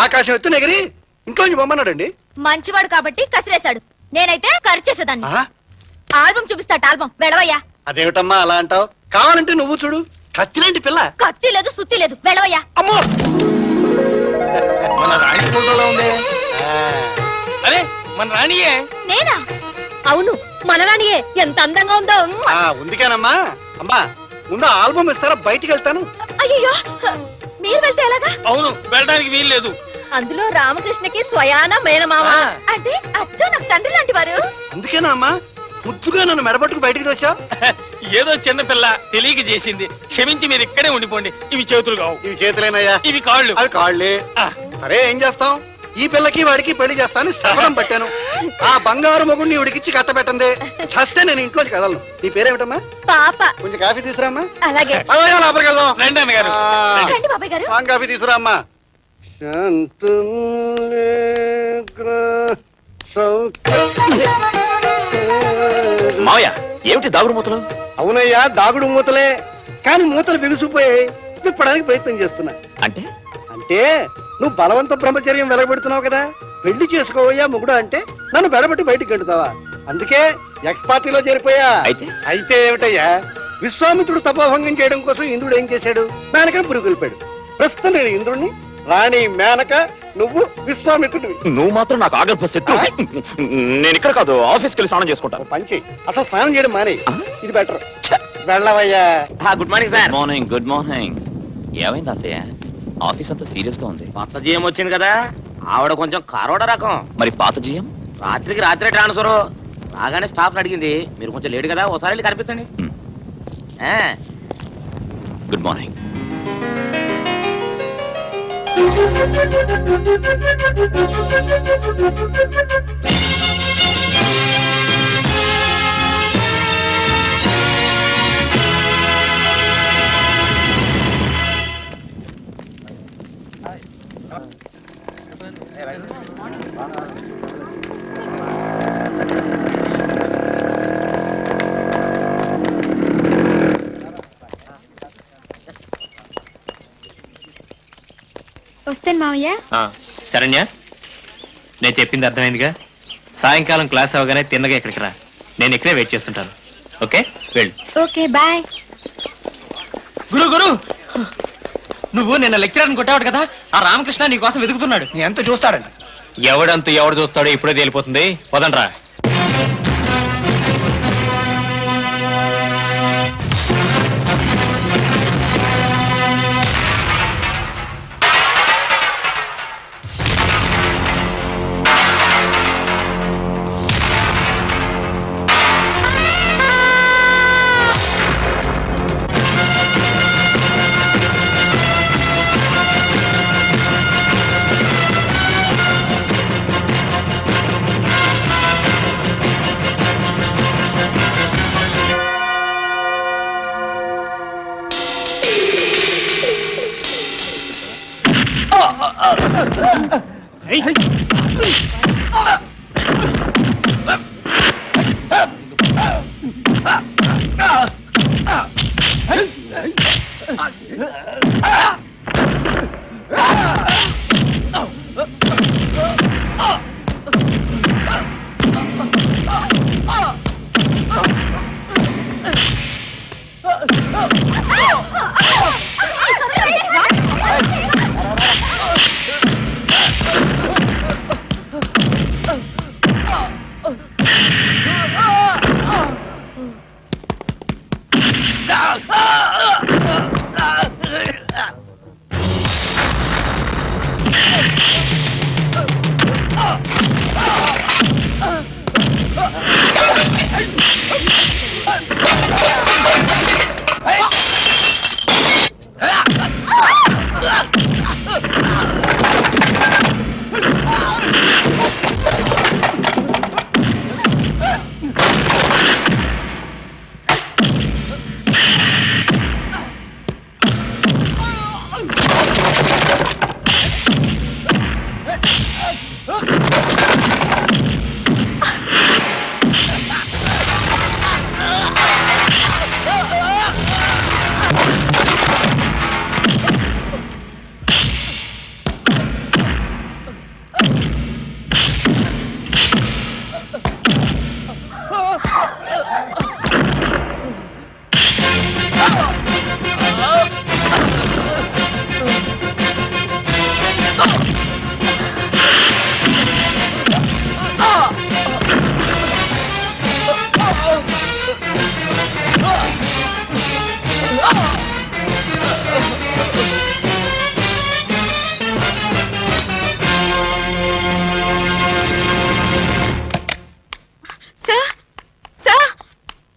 ఆకాశం ఎత్తు నెగిరి ఇంట్లోంచి బొమ్మన్నాడండి. మంచివాడు కాబట్టి కసిరేశాడు. నేనైతే ఖర్చేసేదాన్ని. ఆ, ఆల్బం చూపిస్తాట. ఆల్బం వెళ్ళవయ్యా. అదేమిటమ్మా అలా అంటావు? కావాలంటే నువ్వు చూడు, కత్తిలాంటి పిల్ల. కత్తి లేదు, సుత్తి లేదు, వెళ్ళవయ్యా. అమ్మో, మన రాణి ఫోటోలో ఉంది. అరే మన రాణియే. నేనా? అవును, మన రాణియే. ఎంత అందంగా ఉందో. ఉందికానమ్మా. అమ్మా, ముందు ఆల్బం ఇస్తారా? బయటికి వెళ్తాను. అయ్యో, మీరు వెళ్తే ఎలాగా? అవును, వెళ్ళడానికి వీలు లేదు. అందులో రామకృష్ణకి స్వయాన మేనమామ అంటే అచ్చో నాకు తండ్రి లాంటి వారు. అందుకేనా అమ్మా ముద్దుగా నన్ను మెడబట్టుకు బయటికి వచ్చా? ఏదో చిన్న పిల్ల తెలియక చేసింది, క్షమించి మీరు ఇక్కడే ఉండిపోండి. ఇవి చేతులు కావు. ఇవి చేతులేనయ్యా. ఇవి కాళ్ళు. అవి కాళ్ళే. సరే, ఏం చేస్తాం? ఈ పిల్లకి వాడికి పెళ్లి చేస్తాను శపథం పట్టాను. ఆ బంగారు మొగుడిని ఉడికిచ్చి కట్టబెట్టందే చస్తే నేను ఇంట్లోకి కదలను. నీ పేరేమిటమ్మా? పాప. కొంచెం కాఫీ తీసుకురామ్మా. అలాగే. లోపలికి వెళ్దాం. రండి అన్నగారు. రండి బాబాయ్ గారు. కాఫీ తీసుకురామ్మా. మావయ్య, ఏమిటి దాగుడు మూతలు? అవునయ్యా, దాగుడు మూతలే, కానీ మూతలు బిగుసిపోయాయి. విప్పడానికి ప్రయత్నం చేస్తున్నా. అంటే అంటే నువ్వు బలవంత బ్రహ్మచర్యం వెలగబెడుతున్నావు కదా, పెళ్లి చేసుకోవయ్యా మొగుడు అంటే నన్ను బెడబట్టి బయటికి గంటుతావా? అందుకే ఎక్స్ పార్టీలో చేరిపోయా. అయితే ఏమిటయ్యా, విశ్వామిత్రుడు తపోభంగం చేయడం కోసం ఇంద్రుడు ఏం చేశాడు? మేనక పురుగు కలిపాడు. ప్రస్తుతం నేను ఇంద్రుడిని, రాణి మేనక, నువ్వు విశ్వామిత్రుడివి. నువ్వు మాత్రం నాకు ఆగర్భ శత్రువు. నేను ఇక్కడ కాదు, ఆఫీస్కి వెళ్ళి స్నానం చేసుకుంటాను. పంచి అసలు స్నానం చేయడం మానే, ఇది బెటర్. వెళ్ళవయ్యా. Good morning sir. Morning. Good morning. ఏమైంది ఆశయ? ఆఫీస్ అంతా సీరియస్ గా ఉంది. కొత్త జీఎం వచ్చింది కదా, ఆవిడ కొంచెం కారోడ రకం. మరి పాత జీఎం? రాత్రికి రాత్రే ట్రాన్స్ఫర్. రాగానే స్టాఫ్ అడిగింది, మీరు కొంచెం లేట్ కదా, ఒకసారి వెళ్ళి కనిపించండి. Good morning. వస్తాను మావయ్య. శరణ్య, నేను చెప్పింది అర్థమైందిగా. సాయంకాలం క్లాస్ అవగానే తిన్నగా ఇక్కడికి రా. నేను ఇక్కడే వెయిట్ చేస్తుంటాను. ఓకే, వెళ్ళు. Okay, bye. గురు గురు, నువ్వు నిన్న లెక్చరర్ని కొట్టావు కదా, ఆ రామకృష్ణ నీ కోసం వెతుకుతున్నాడు. ఎంత చూస్తాడండి? ఎవడంతా ఎవడు చూస్తాడో ఇప్పుడే తేలిపోతుంది. వదండ్రా.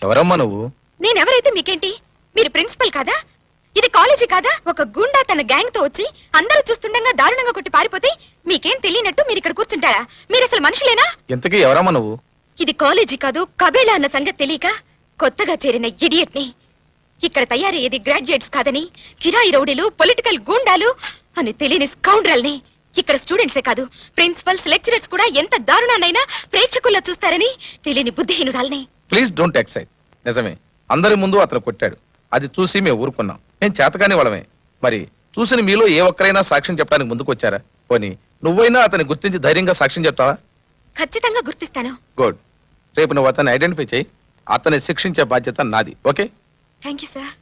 ఎవరమ్మా నువ్వు? నేనెవరైతే మీకేంటి? మీరు ప్రిన్సిపల్ కాదా? ఇది కాలేజీ కాదా? ఒక గుండా తన గ్యాంగ్ తో వచ్చి అందరూ చూస్తుండగా దారుణంగా కొట్టి పారిపోతే మీకేం తెలియనట్టు మీరు ఇక్కడ కూర్చుంటారా? మీరు అసలు మనుషులేనా? ఎంతకీ ఎవరమ్మా నువ్వు? ఇది కాలేజీ కాదు, కబేళా అన్న సంగతి తెలియక కొత్తగా చేరిన ఇడియట్ ని. ఇక్కడ తయారయ్యేది గ్రాడ్యుయేట్స్ కాదని, కిరాయి రౌడీలు, పొలిటికల్ గూండాలు అని తెలియని స్కౌండ్రల్ ని. ఇక్కడ స్టూడెంట్సే కాదు, ప్రిన్సిపల్స్, లెక్చరర్స్ కూడా ఎంత దారుణానైనా ప్రేక్షకుల్లా చూస్తారని తెలియని బుద్ధిహీనురాల్ని. Please don't excite. నిజమే, అందరి ముందు అతను కొట్టాడు. అది చూసి మేము ఊరుకున్నాం. మేము చేతకాని వాళ్ళమే. మరి చూసిన మీలో ఏ ఒక్కరైనా సాక్ష్యం చెప్పడానికి ముందుకు వచ్చారా? పోనీ నువ్వైనా అతన్ని గుర్తించి ధైర్యంగా సాక్ష్యం చెప్తావా? ఖచ్చితంగా గుర్తిస్తాను. గుడ్. రేపు నువ్వు అతన్ని ఐడెంటిఫై చేయి. అతన్ని శిక్షించే బాధ్యత నాది. Okay? Thank you sir.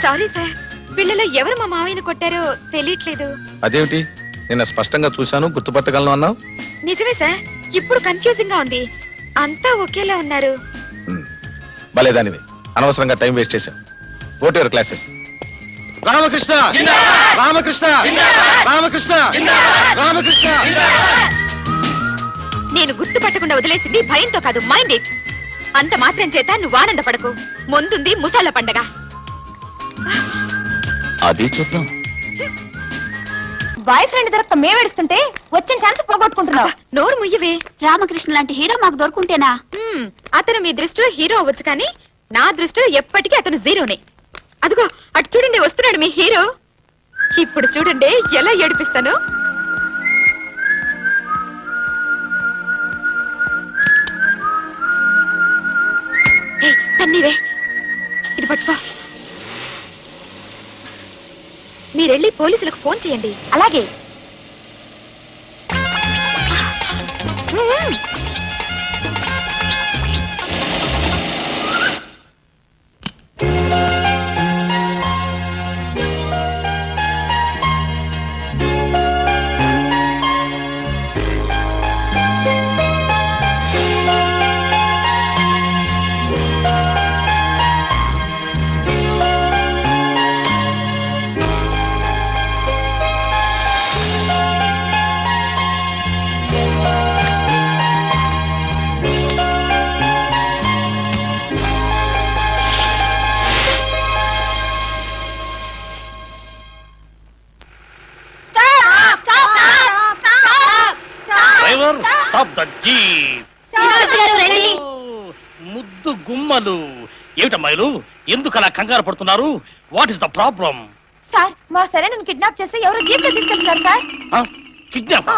Sorry sir, పిల్లలు ఎవరు మా మావయ్యను కొట్టారో తెలియట్లేదు. అదేమిటి, నిన్న స్పష్టంగా చూశాను, గుర్తుపట్టగలను అన్నావు. నిజమే సార్, ఇప్పుడు కన్ఫ్యూజింగ్ గా ఉంది. అంతా ఒకేలా ఉన్నారు. భలేదానివి, అనవసరంగా టైం వేస్ట్ చేశాం. Go to your classes. Ramakrishna Ramakrishna Ramakrishna Ramakrishna. నేను గుర్తుపట్టకుండా వదిలేసింది భయంతో కాదు, మైండ్ ఇట్. అంత మాత్రం చేత నువ్వు ఆనందపడకు. ముందుంది ముసాల పండగ. అది చూద్దాం. బాయ్ ఫ్రెండ్ దొరక్క మేమేడుస్తుంటే వచ్చిన ఛాన్స్ పోగొట్టుకుంటున్నావు. నోరు ముయ్యవే. రామకృష్ణ లాంటి హీరో మాకు దొరుకుంటేనా? అతను మీ దృష్టిలో హీరో అవ్వచ్చు, కానీ నా దృష్టిలో ఎప్పటికీ అతను జీరోనే. అదిగో అటు చూడండి, వస్తున్నాడు మీ హీరో. ఇప్పుడు చూడండి ఎలా ఏడిపిస్తాను. పన్నీవే, ఇది పట్టుకో. మీరెళ్ళి పోలీసులకు ఫోన్ చేయండి. అలాగే. Driver stop the jeep. ముద్దు గుమ్మలు ఏమిటమ్మాయిలు, ఎందుకు అలా కంగారు పడుతున్నారు? What is the problem? Sir, మా సరైన కిడ్నాప్ చేస్తే ఎవరో జీప్ లో తీసుకెళ్తున్నారు సార్. కిడ్నాప్?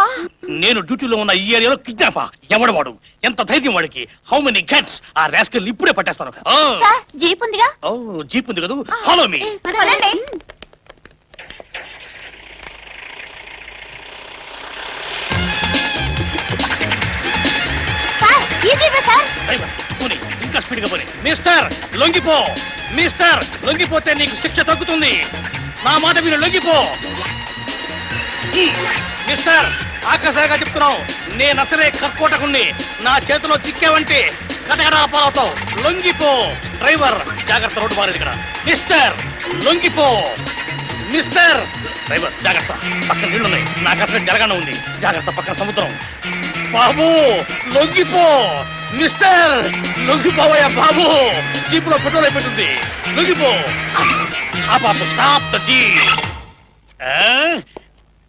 నేను డ్యూటీలో ఉన్న ఈ ఏరియాలో కిడ్నాపా? ఎవడవాడు? ఎంత ధైర్యం వాడికి? How many guts? ఆ రాస్కల్ ఇప్పుడే పట్టేస్తాను. జీప్ ఉందిగా. జీప్ ఉంది కదా, ఫాలో మీ. ఇంకా స్పీడ్ గా పోనీ. మిస్టర్ లొంగిపో, మిస్టర్ లొంగిపోతే నీకు శిక్ష తగ్గుతుంది. నా మాట మీరు లొంగిపో. మిస్టర్, ఆకాశంగా చెప్తున్నావు, నేను అసలే కర్కోటకుణ్ణి. నా చేతిలో చిక్కావంటే కటకడా పాలవుతావు. లొంగిపో. డ్రైవర్ జాగ్రత్త, రోడ్డు మారేది ఇక్కడ. మిస్టర్ లొంగిపో. మిస్టర్ డ్రైవర్ జాగ్రత్త, పక్కన నీళ్లున్నాయి. నాకు అసలు జరగానే ఉంది. జాగ్రత్త, పక్కన సముద్రం. బాబు లొంగిపో. మిస్టర్ లొంగిపోవయ్యా బాబు, జీపులో పెట్రోల్ అయిపోతుంది. లొంగిపో. ఆ బాబు స్టాప్ ద జీప్.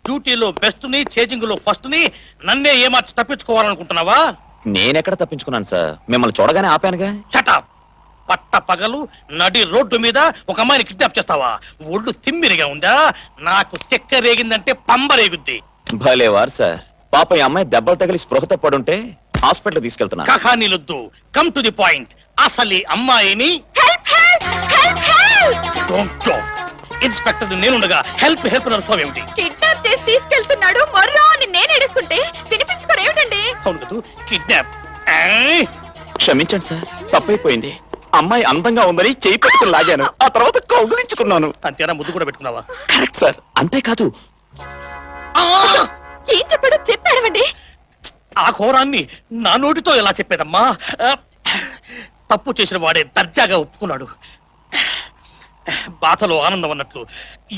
డ్యూటీలో బెస్ట్ ని, చేజింగ్ లో ఫస్ట్ ని నన్నే ఏమార్చి తప్పించుకోవాలనుకుంటున్నావా? నేనెక్కడ తప్పించుకున్నాను సార్, మిమ్మల్ని చూడగానే ఆపానుగా. చటప్. పట్ట పగలు నడి రోడ్డు మీద ఒక అమ్మాయిని కిడ్నాప్ చేస్తావా? ఒళ్ళు తిమ్మిరిగా ఉందా? నాకు చెక్క రేగిందంటే పంబ రేగుద్ది. భలేవారు సార్. పాప ఈ అమ్మాయి దెబ్బలు తగిలి స్పృహతో పడుంటే హాస్పిటల్ తీసుకెళ్తున్నా. కహానీలొద్దు, కమ్ టు ది పాయింట్. అసలు ఈ అమ్మాయిని ఇన్స్పెక్టర్ నేనుండగా హెల్ప్ హెల్ప్ నడుస్తావు ఏమిటి? కిడ్నాప్ చేసి తీసుకెళ్తున్నాడు మొర్రో అని నేను ఏడుస్తుంటే వినిపించుకోరు ఏమిటండి? అవును కదా, కిడ్నాప్. క్షమించండి సార్, తప్పైపోయింది. అమ్మాయి అందంగా ఉందని చేయి పెట్టుకుని లాగాను, ఆ తర్వాత కౌగులించుకున్నాను. అంతేనా? ముద్దు కూడా పెట్టుకున్నావా? Correct sir. అంతేకాదు, ఏం చెప్పాడో చెప్పాడమండి. ఆ ఘోరాన్ని నా నోటితో ఎలా చెప్పేదమ్మా? తప్పు చేసిన వాడే దర్జాగా ఒప్పుకున్నాడు. బాధలో ఆనందం అన్నట్లు.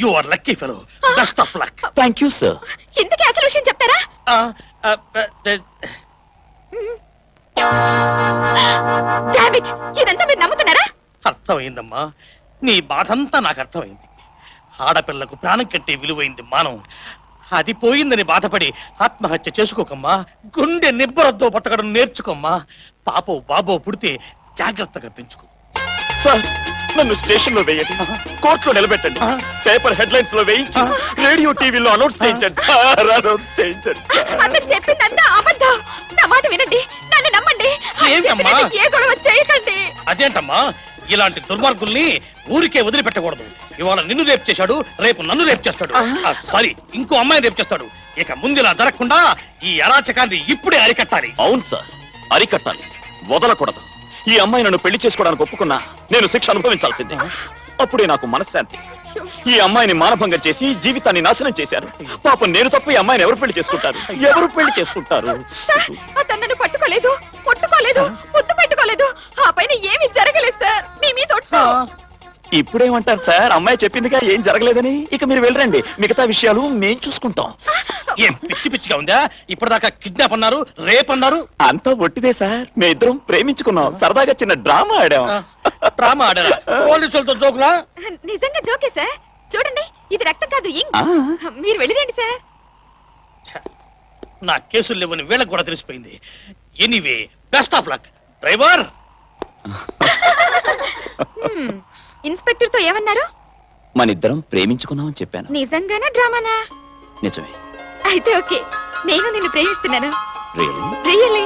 You are lucky fellow. Best of luck. Thank you sir. ఇంతకీ అసలు విషయం చెప్తారా? డామ్ ఇట్, ఇదంతా మీరు నమ్ముతున్నారా? అర్థమైందమ్మా, నీ బాధంతా నాకు అర్థమైంది. ఆడపిల్లకు ప్రాణం కట్టే విలువైంది మానం. అది పోయిందని బాధపడి ఆత్మహత్య చేసుకోకమ్మా. గుండె నిబ్బరద్దో బతకడం నేర్చుకోమ్మా. పాపో బాబో పుడితే జాగ్రత్తగా పెంచుకో. సార్, నన్ను స్టేషన్ లో వేయండి, కోర్టులో నిలబెట్టండి, పేపర్ హెడ్లైన్స్ లో వేయించి రేడియో టీవీలో అనౌన్స్ చేయించండి. అతను చెప్పిందంతా అబద్ధం. నా మాట వినండి, నన్ను నమ్మండి. ఏ గొడవ చేయకండి. అదేంటమ్మా, ఇలాంటి దుర్మార్గుల్ని ఊరికే వదిలిపెట్టకూడదు. ఇవాళ నిన్ను రేపు చేశాడు, రేపు నన్ను రేపు చేస్తాడు. సారీ, ఇంకో అమ్మాయిని రేపు చేస్తాడు. ఇక ముందు ఇలా జరగకుండా ఈ అరాచకాన్ని ఇప్పుడే అరికట్టాలి. అవును సార్, అరికట్టాలి, వదలకూడదు. ఈ అమ్మాయి నన్ను పెళ్లి చేసుకోవడానికి ఒప్పుకున్నా నేను శిక్ష అనుభవించాల్సిందే. అప్పుడే నాకు మనశ్శాంతి. ఈ అమ్మాయిని మానభంగం చేసి జీవితాన్ని నాశనం చేశారు. పాపం నేను తప్ప ఈ అమ్మాయిని ఎవరు పెళ్లి చేసుకుంటారు? ఎవరు పెళ్లి చేసుకుంటారు? అతను నన్ను పట్టుకోలేదు, ముట్టుకోలేదు, ముద్దు పెట్టుకోలేదు. ఆ పైన ఏమీ జరగలేదు సార్. మీ మీద ఒట్టు. ఇప్పుడేమంటారు సార్? అమ్మాయి చెప్పిందిగా ఏం జరగలేదని. ఇక మీరు వెళ్ళరండి, మిగతా విషయాలు మేం చూసుకుంటాం. ఏం పిచ్చి పిచ్చిగా ఉందా? ఇప్పటిదాకా కిడ్నాప్ అన్నారు, రేప్ అన్నారు. అంతా ఒట్టిదే సార్. మే ఇద్దరం ప్రేమించుకున్నాం, సరదాగా చిన్న డ్రామా ఆడాం. డ్రామా ఆడారా? పోలీసులతో జోకులా? నిజంగా జోకే సార్. చూడండి, ఇది రక్తం కాదు, ఇంక్. మీరు వెళ్ళిరండి సార్. నా కేసులు లేవని వీళ్ళకి కూడా తెలిసిపోయింది. Anyway, best of luck. Driver. Inspector తో ఏమన్నారు? మనిద్దరం ప్రేమించుకున్నామని చెప్పాను. నిజంగానా డ్రామానా? నిజమే. అయితే ఓకే, నేను నిన్ను ప్రేమిస్తున్నాను. రియల్లీ? రియల్లీ.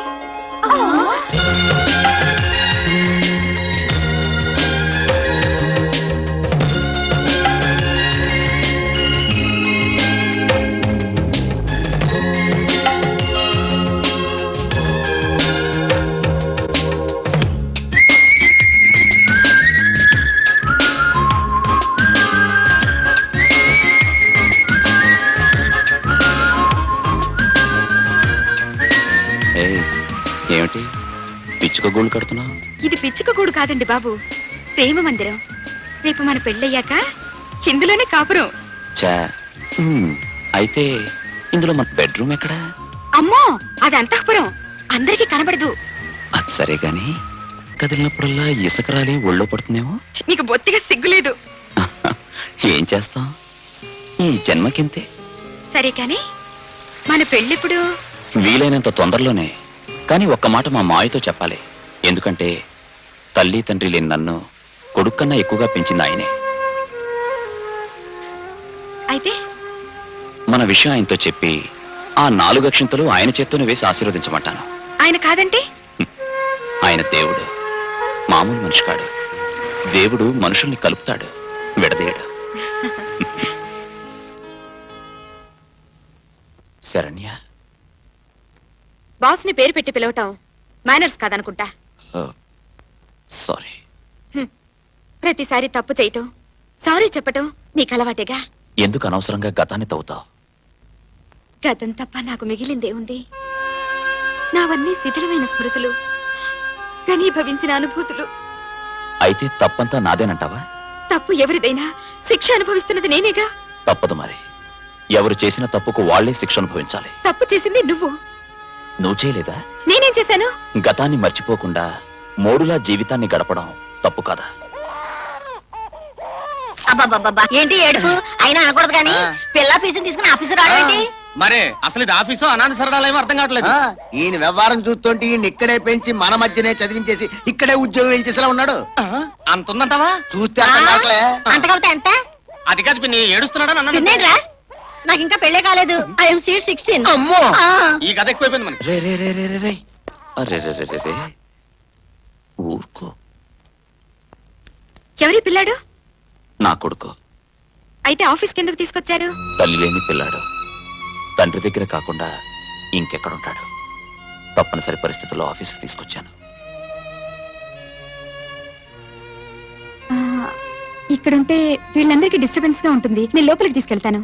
గోల్డ్ కడుతున్నావు? ఇది పిచ్చుక గూడు కాదండి బాబు, ప్రేమ మందిరం. రేపు మన పెళ్ళయ్యాక ఇందులోనే కాపురం. చా అయితే ఇందులో మన బెడ్రూమ్ ఎక్కడా? అమ్మో, అది అంతఃపురం, అందరికీ కనబడదు. అది సరే గాని కదిలినప్పుడల్లా ఇసుక రాలి ఒళ్ళో పడుతుందేమో. నీకు బొత్తిగా సిగ్గులేదు. ఏం చేస్తాం, ఈ జన్మకింతే. సరే కాని మన పెళ్ళిప్పుడు? వీలైనంత తొందరలోనే. కానీ ఒక్క మాట మా మాయతో చెప్పాలి. ఎందుకంటే తల్లి తండ్రి లేని నన్ను కొడుక్కన్నా ఎక్కువగా పెంచింది ఆయనే. అయితే మన విషయం ఆయనతో చెప్పి ఆ 4 అక్షింతలు ఆయన చేత్తోనే వేసి ఆశీర్వదించమంటాను. ఆయన కాదంటే? ఆయన దేవుడు, మామూలు మనిషి కాడు. దేవుడు మనుషుల్ని కలుపుతాడు, విడదీయడు. శరణ్య, బాస్ ని పేరు పెట్టి పిలవటం మేనర్స్ కాదనుకుంటా. సారీ. ప్రతిసారి తప్పు చేయటం, సారీ చెప్పటం నీకు అలవాటేగా. ఎందుకు అనవసరంగా గతాన్ని తవ్వుతావు? గతం తప్ప నాకు మిగిలిందే ఉంది. నావన్నీ శిథిలమైన స్మృతులు, ఘనీభవించిన అనుభూతులు. అయితే తప్పంతా నాదేనంటావా? తప్పు ఎవరిదైనా శిక్ష అనుభవిస్తున్నది నేనేగా. తప్పదు మరి. ఎవరు చేసిన తప్పుకు వాళ్లే శిక్ష అనుభవించాలి. తప్పు చేసింది నువ్వు. నువ్వు చేయలేదా? నేనేం చేశాను? గతాన్ని మర్చిపోకుండా మోడులా జీవితాన్ని గడపడం తప్పు కదా? అబ్బాబ్బా, ఏంటి ఏడుపు? అయినా అనకూడదు కానీ పిల్ల పీసుని తీసుకుని ఆఫీసు రావేంటి? మరే అసలు ఇది ఆఫీసు అనాథ శరణాలయం అర్థం కావట్లేదు. ఈయన వ్యవహారం చూస్తుంటే ఈయన ఇక్కడే పెంచి మన మధ్యనే చదివించేసి ఇక్కడే ఉద్యోగం ఎంచేసేలా ఉన్నాడు. అంత ఉందంటావా? చూస్తే అర్థం కావట్లే. అంత కాబట్టి ఎంత? అది కాదు పిన్ని, ఏడుస్తున్నాడా నన్ను? తిన్నేడ్రా, నాకు ఇంకా పెళ్ళే కాలేదు. I'm seat 16. అమ్మో, ఈ కథ ఎక్కువైపోయింది మనకి. రే రే రే రే రే రే. అరే రే రే రే రే. ఊరుకో. ఎవరి పిల్లాడు? నా కొడుకు. అయితే ఆఫీస్ కిందకు తీసుకొచ్చారు? తల్లి లేని పిల్లాడు. తండ్రి దగ్గర కాకుండా ఇంకెక్కడుంటాడు? తప్పనిసరి పరిస్థితుల్లో ఆఫీస్కి తీసుకొచ్చాను. ఇక్కడుంటే వీళ్ళందరికీ డిస్టర్బెన్స్ గా ఉంటుంది. నేను లోపలికి తీసుకెళ్తాను.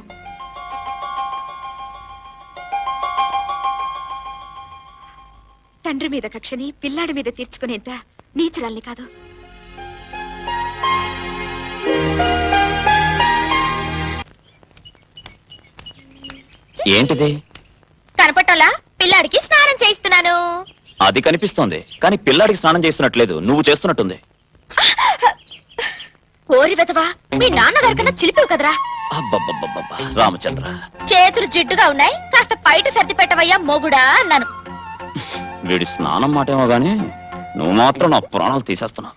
తండ్రి మీద కక్షని పిల్లాడి మీద తీర్చుకునేంత నీచురాల్ని కాదు. ఏంటిది? కనపట్టలా? పిల్లాడికి స్నానం చేయిస్తున్నాను. అది కనిపిస్తోంది, కానీ పిల్లాడికి స్నానం చేస్తున్నట్లేదు, నువ్వు చేస్తున్నట్టుంది. ఓరి వెతవా, మీ నాన్నగారి కన్నా చిలిపివు కదరా. అబ్బబ్బబ్బబ్బబ్బా, రామచంద్ర, చేతులు జిడ్డుగా ఉన్నాయి, కాస్త బయట సర్ది పెట్టవయ్యా మొగుడా అన్నాను. వీడి స్నానం మాటేమో గాని నువ్వు మాత్రం నా ప్రాణాలు తీసేస్తున్నావు.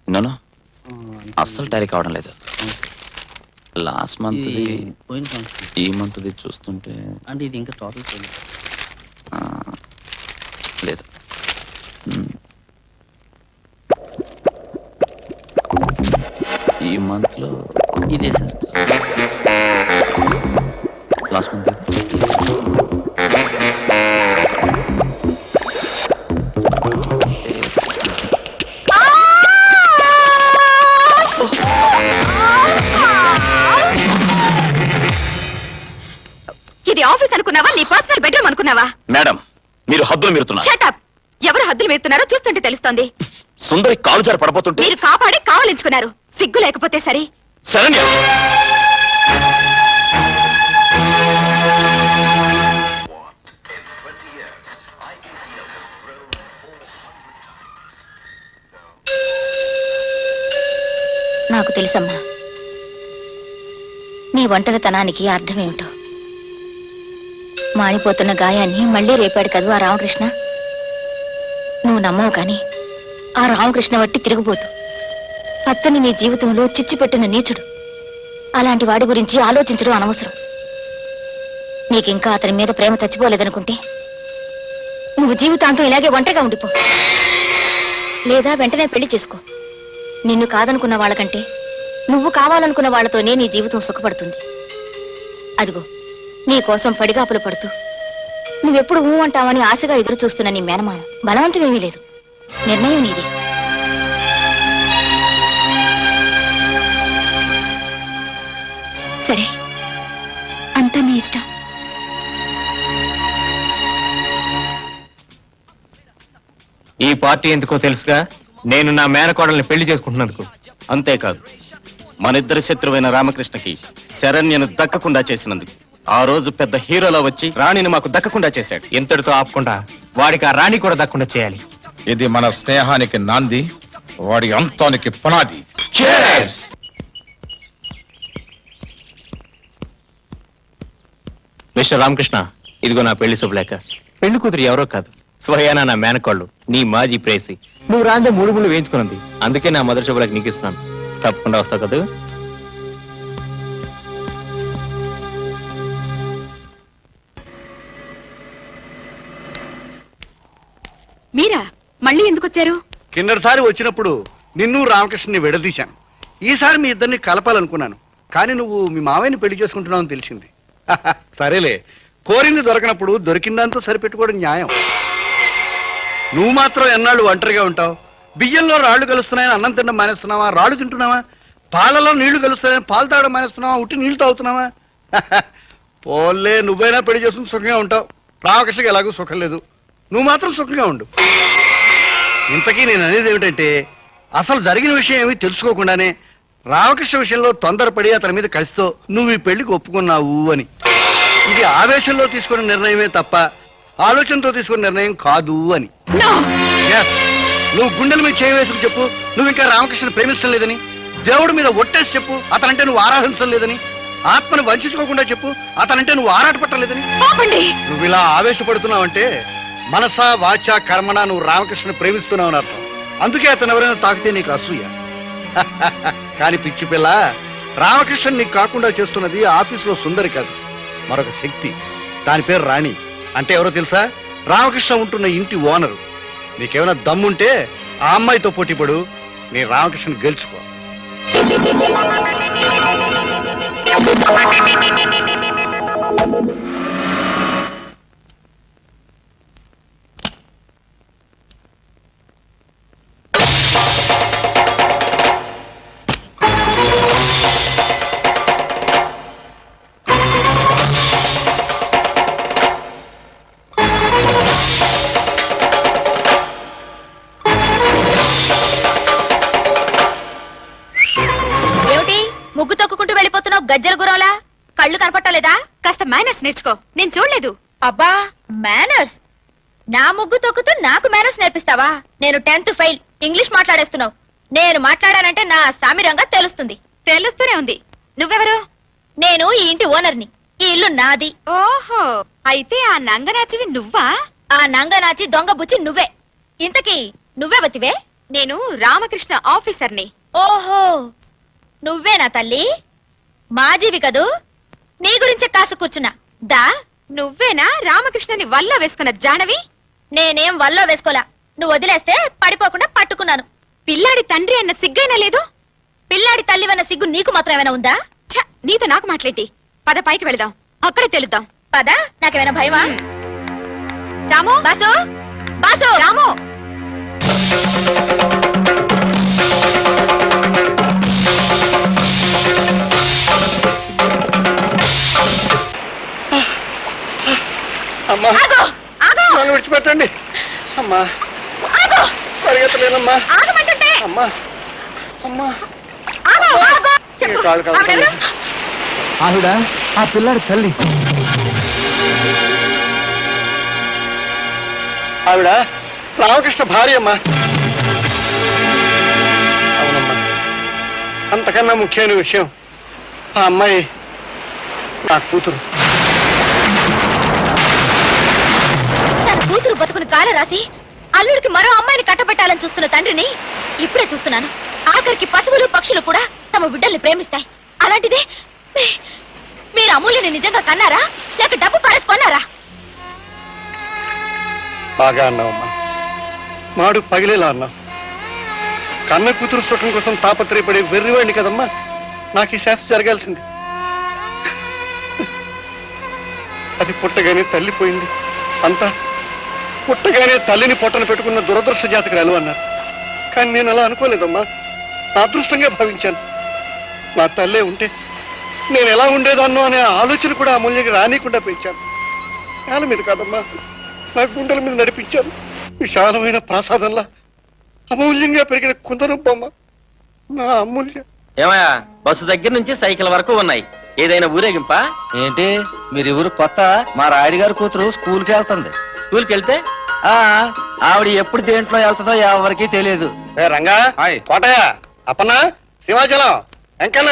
నన్ను అస్సలు టారీ కావడం లేదు. లాస్ట్ మంత్ ఈ మంత్ చూస్తుంటే అంటే ఇది ఇంకా టోటల్ లేదు. ఈ మంత్ లో ఇదే సార్. లాస్ట్ మంత్ ఇది ఆఫీస్ అనుకున్నావా, నీ పర్సనల్ బెడ్రూమ్ అనుకున్నావా? మేడం, మీరు హద్దులు మీరుతున్నారు. Shut up. ఎవరు హద్దులు మీరుతున్నారో చూస్తుంటే తెలుస్తోంది. సుందరి కాలు జారి పడిపోతుంటే మీరు కాపాడి కావలించుకున్నారు. సిగ్గు లేకపోతే సరే. శరణ్య, నాకు తెలుసమ్మా నీ ఒంటరితనానికి అర్థమేమిటో. మానిపోతున్న గాయాన్ని మళ్ళీ రేపాడు కదూ ఆ రామకృష్ణ. నువ్వు నమ్మవు కానీ ఆ రామకృష్ణ వట్టి తిరుగుబోతు, పచ్చని నీ జీవితంలో చిచ్చు పెట్టిన నీచుడు. అలాంటి వాడి గురించి ఆలోచించడం అనవసరం. నీకింకా అతని మీద ప్రేమ చచ్చిపోలేదనుకుంటే నువ్వు జీవితాంతం ఇలాగే ఒంటరిగా ఉండిపో, లేదా వెంటనే పెళ్లి చేసుకో. నిన్ను కాదనుకున్న వాళ్ళకంటే నువ్వు కావాలనుకున్న వాళ్లతోనే నీ జీవితం సుఖపడుతుంది. అదిగో నీ కోసం పడిగాపులు పడుతూ నువ్వెప్పుడు ఊ అంటావని ఆశగా ఎదురు చూస్తున్న నీ మేనమామ బలవంతమేమీ లేదు. నిర్ణయం నీదే. సరే, అంతా నీ ఇష్టం. పార్టీ ఎందుకో తెలుసుగా? నేను నా మేనకోడల్ని పెళ్లి చేసుకుంటున్నందుకు. అంతేకాదు, మనిద్దరి శత్రువైన రామకృష్ణకి శరణ్యను దక్కకుండా చేసినందుకు. ఆ రోజు పెద్ద హీరోలా వచ్చి రాణిని మాకు దక్కకుండా చేశాడు. ఇంతటితో ఆపకుండా వాడికి ఆ రాణి కూడా దక్కకుండా చేయాలి. ఇది మన స్నేహానికి నాంది, వాడి అంతానికి పునాది. మిస్టర్ రామకృష్ణ, ఇదిగో నా పెళ్లి శుభలేఖ. పెళ్లి కూతురు ఎవరో కాదు, స్వయానా నా మేనకోళ్ళు, నీ మాజీ ప్రేసి. నువ్వు రాందే 3 ముళ్ళు వేయించుకున్నది. అందుకే నా మొదటి శుభలేఖ నీకు ఇస్తున్నాను. తప్పకుండా వస్తావు కదా? మీరా మళ్ళీ ఎందుకు వచ్చారు? కిందటిసారి వచ్చినప్పుడు నిన్ను రామకృష్ణని విడదీశాను. ఈసారి మీ ఇద్దరిని కలపాలనుకున్నాను, కానీ నువ్వు మీ మావయ్యని పెళ్లి చేసుకుంటున్నావు అని తెలిసింది. సరేలే, కోరింది దొరకనప్పుడు దొరికిందాంతో సరిపెట్టుకోవడం న్యాయం. నువ్వు మాత్రం ఎన్నాళ్ళు ఒంటరిగా ఉంటావు? బియ్యంలో రాళ్లు కలుస్తున్నాయని అన్నం తినడం మానేస్తున్నావా? రాళ్ళు తింటున్నావా? పాలలో నీళ్లు కలుస్తున్నాయని పాలు తాగడం మానేస్తున్నావా? ఉట్టి నీళ్లు తాగుతున్నావా? పోలే, నువ్వైనా పెళ్లి చేసుకుని సుఖంగా ఉంటావు. రామకృష్ణకి ఎలాగూ సుఖం లేదు, నువ్వు మాత్రం సుఖంగా ఉండు. ఇంతకీ నేను అనేది ఏమిటంటే, అసలు జరిగిన విషయం ఏమీ తెలుసుకోకుండానే రామకృష్ణ విషయంలో తొందరపడి అతని మీద కసితో నువ్వు ఈ పెళ్లికి ఒప్పుకున్నావు అని. ఇది ఆవేశంలో తీసుకున్న నిర్ణయమే తప్ప ఆలోచనతో తీసుకున్న నిర్ణయం కాదు అని. Yes. నువ్వు గుండెల మీద చేయి వేసుకు చెప్పు నువ్వు ఇంకా రామకృష్ణని ప్రేమించడం లేదని. దేవుడి మీద ఒట్టేసి చెప్పు అతనంటే నువ్వు ఆరాధించడం లేదని. ఆత్మను వంచుకోకుండా చెప్పు అతనంటే నువ్వు ఆరాటపట్టలేదని. నువ్వు ఇలా ఆవేశపడుతున్నావంటే మనస వాచ కర్మణ నువ్వు రామకృష్ణని ప్రేమిస్తున్నావు అని అర్థం. అందుకే అతను ఎవరైనా తాకితే నీకు అసూయ. కాని పిచ్చి పిల్ల, రామకృష్ణన్ నీకు కాకుండా చేస్తున్నది ఆఫీసులో సుందరి కాదు, మరొక శక్తి. దాని పేరు రాణి. అంటే ఎవరో తెలుసా? రామకృష్ణ ఉంటున్న ఇంటి ఓనరు. నీకేమైనా దమ్ముంటే ఆ అమ్మాయితో పోటీపడు, నీ రామకృష్ణ గెలుచుకో. ముగ్గు తొక్కుకుంటూ వెళ్ళిపోతున్నావు గజ్జల గురంలా. కళ్ళు కనపట్టలేదా? కాస్త మేనర్స్ నేర్చుకో. నేను చూడలేదు. అబ్బా, మేనర్స్? నా ముగ్గు తొక్కుతూ నాకు మేనర్స్ నేర్పిస్తావా? నేను 10th ఫెయిల్. ఇంగ్లీష్ మాట్లాడేస్తున్నావు. నేను మాట్లాడానంటే నా సామిరంగా తెలుస్తుంది. తెలుస్తూనే ఉంది. నువ్వెవరు? నేను ఈ ఇంటి ఓనర్ని. ఈ ఇల్లు నాది. ఓహో, అయితే ఆ నంగనాచివి నువ్వా? ఆ నంగనాచి దొంగ బుచ్చి నువ్వే. ఇంతకీ నువ్వెవతివే? నేను రామకృష్ణ ఆఫీసర్ని. ఓహో, నువ్వేనా తల్లి? మాజీవి కదూ? నీ గురించే కాసు కూర్చున్నా. దా, నువ్వేనా రామకృష్ణని వల్ల వేసుకున్న జానవి? నేనేం వల్ల వేసుకోలా. నువ్వు వదిలేస్తే పడిపోకుండా పట్టుకున్నాను. పిల్లాడి తండ్రి అన్న సిగ్గైనా లేదు? పిల్లాడి తల్లివన్న సిగ్గు నీకు మాత్రం ఏమైనా ఉందా? ఛ, నీతో నాకు మాట్లాడి. పద, పైకి వెళదాం, అక్కడే తెలుద్దాం. పద. నాకేమైనా భయమా? రాము, బాసు, బాసు, రాము. అమ్మా, నన్ను విడిచిపెట్టండి అమ్మా. పరిగెత్తలేనమ్మా. అమ్మా, అమ్మా, కాళ్ళు కదపండి. ఆవిడ ఆ పిల్లాడి తల్లి. ఆవిడ రామకృష్ణ భార్య అమ్మా. అవునమ్మా, అంతకన్నా ముఖ్యమైన విషయం, ఆ అమ్మాయి నా కూతురు. కూతురు బతుకుని కాల రాసి అల్లుడికి మరో అమ్మాయిని కట్టబెట్టాలని చూస్తున్న తండ్రిని ఇప్పుడే చూస్తున్నాను. ఆఖరికి పశువులు పక్షులు కూడా తమ బిడ్డల్ని ప్రేమిస్తాయి. అలాంటిది మీరు అమూల్యని నిజంగా కన్నారా, లేక డబ్బు పారేసుకున్నారా? బాగా అన్నావమ్మా, మాడు పగిలేలా అన్నావు. కన్న కూతురు సుఖం కోసం తాపత్రయపడే వెర్రివాడిని కదమ్మా నాకు ఈ శాస్త్ర జరగాల్సింది. అది పుట్టగానే తల్లిపోయింది. అంతా పుట్టగానే తల్లిని పొట్టను పెట్టుకున్న దురదృష్ట జాతకురాలు అన్నారు. కానీ నేను అలా అనుకోలేదమ్మా, నా అదృష్టంగా భావించాను. నా తల్లే ఉంటే నేను ఎలా ఉండేదాన్నో అనే ఆలోచన కూడా అమూల్యకి రానికుండా పెంచాను. నేల మీద కాదమ్మా, నా గుండెల మీద నడిపించాను. విశాలమైన ప్రాసాదంలా అమూల్యంగా పెరిగిన కుందరు బొమ్మ నా అమూల్య. ఏమయ్యా బస్సు దగ్గర నుంచి సైకిల్ వరకు ఉన్నాయి, ఏదైనా ఊరేగింపా? ఏంటి మీరు ఎవరు కొత్త? మా రాయుడు గారి కూతురు స్కూల్కి వెళ్తుంది. స్కూల్కి వెళ్తే ఆవిడ ఎప్పుడు దేంట్లో వెళ్తుందో ఎవరికి తెలియదు. ఏ రంగా, కోటయ్య, అప్పన్న, సింహాచలం, వెంకన్న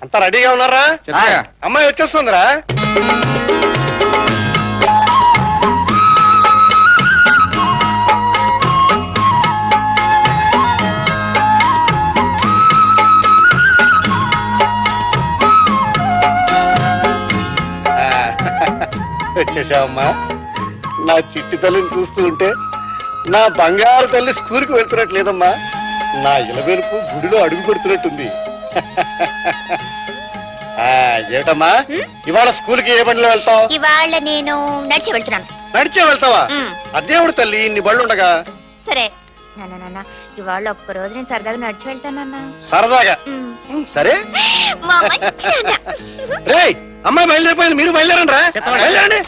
అంతా రెడీగా ఉన్నారా? అమ్మాయి వచ్చేస్తుందిరా. వచ్చేసావమ్మా. నా చిట్టి తల్లిని చూస్తూ ఉంటే నా బంగారు తల్లి స్కూల్కి వెళ్తున్నట్లేదమ్మా, నా ఇలవెలుపు గుడిలో అడుగు పెడుతున్నట్టుంది. ఏమిటమ్మా ఇవాళ స్కూల్కి ఏ బండిలో వెళ్తావు? ఇవాళ నేను నడిచి వెళ్తున్నాను. నడిచే వెళ్తావా? అదేవుడు తల్లి, ఇన్ని బళ్ళు ఉండగా. సరే నాన్న, ఇవాళ ఒక్క రోజు నేను సరదాగా నడిచి వెళ్తానన్నా. సరదాగా? సరే. మా మంచి నాన్న. రేయ్, అమ్మాయి బయలుదేరిపోయింది, మీరు బయలుదేరండి రా. బయలుదేరండి.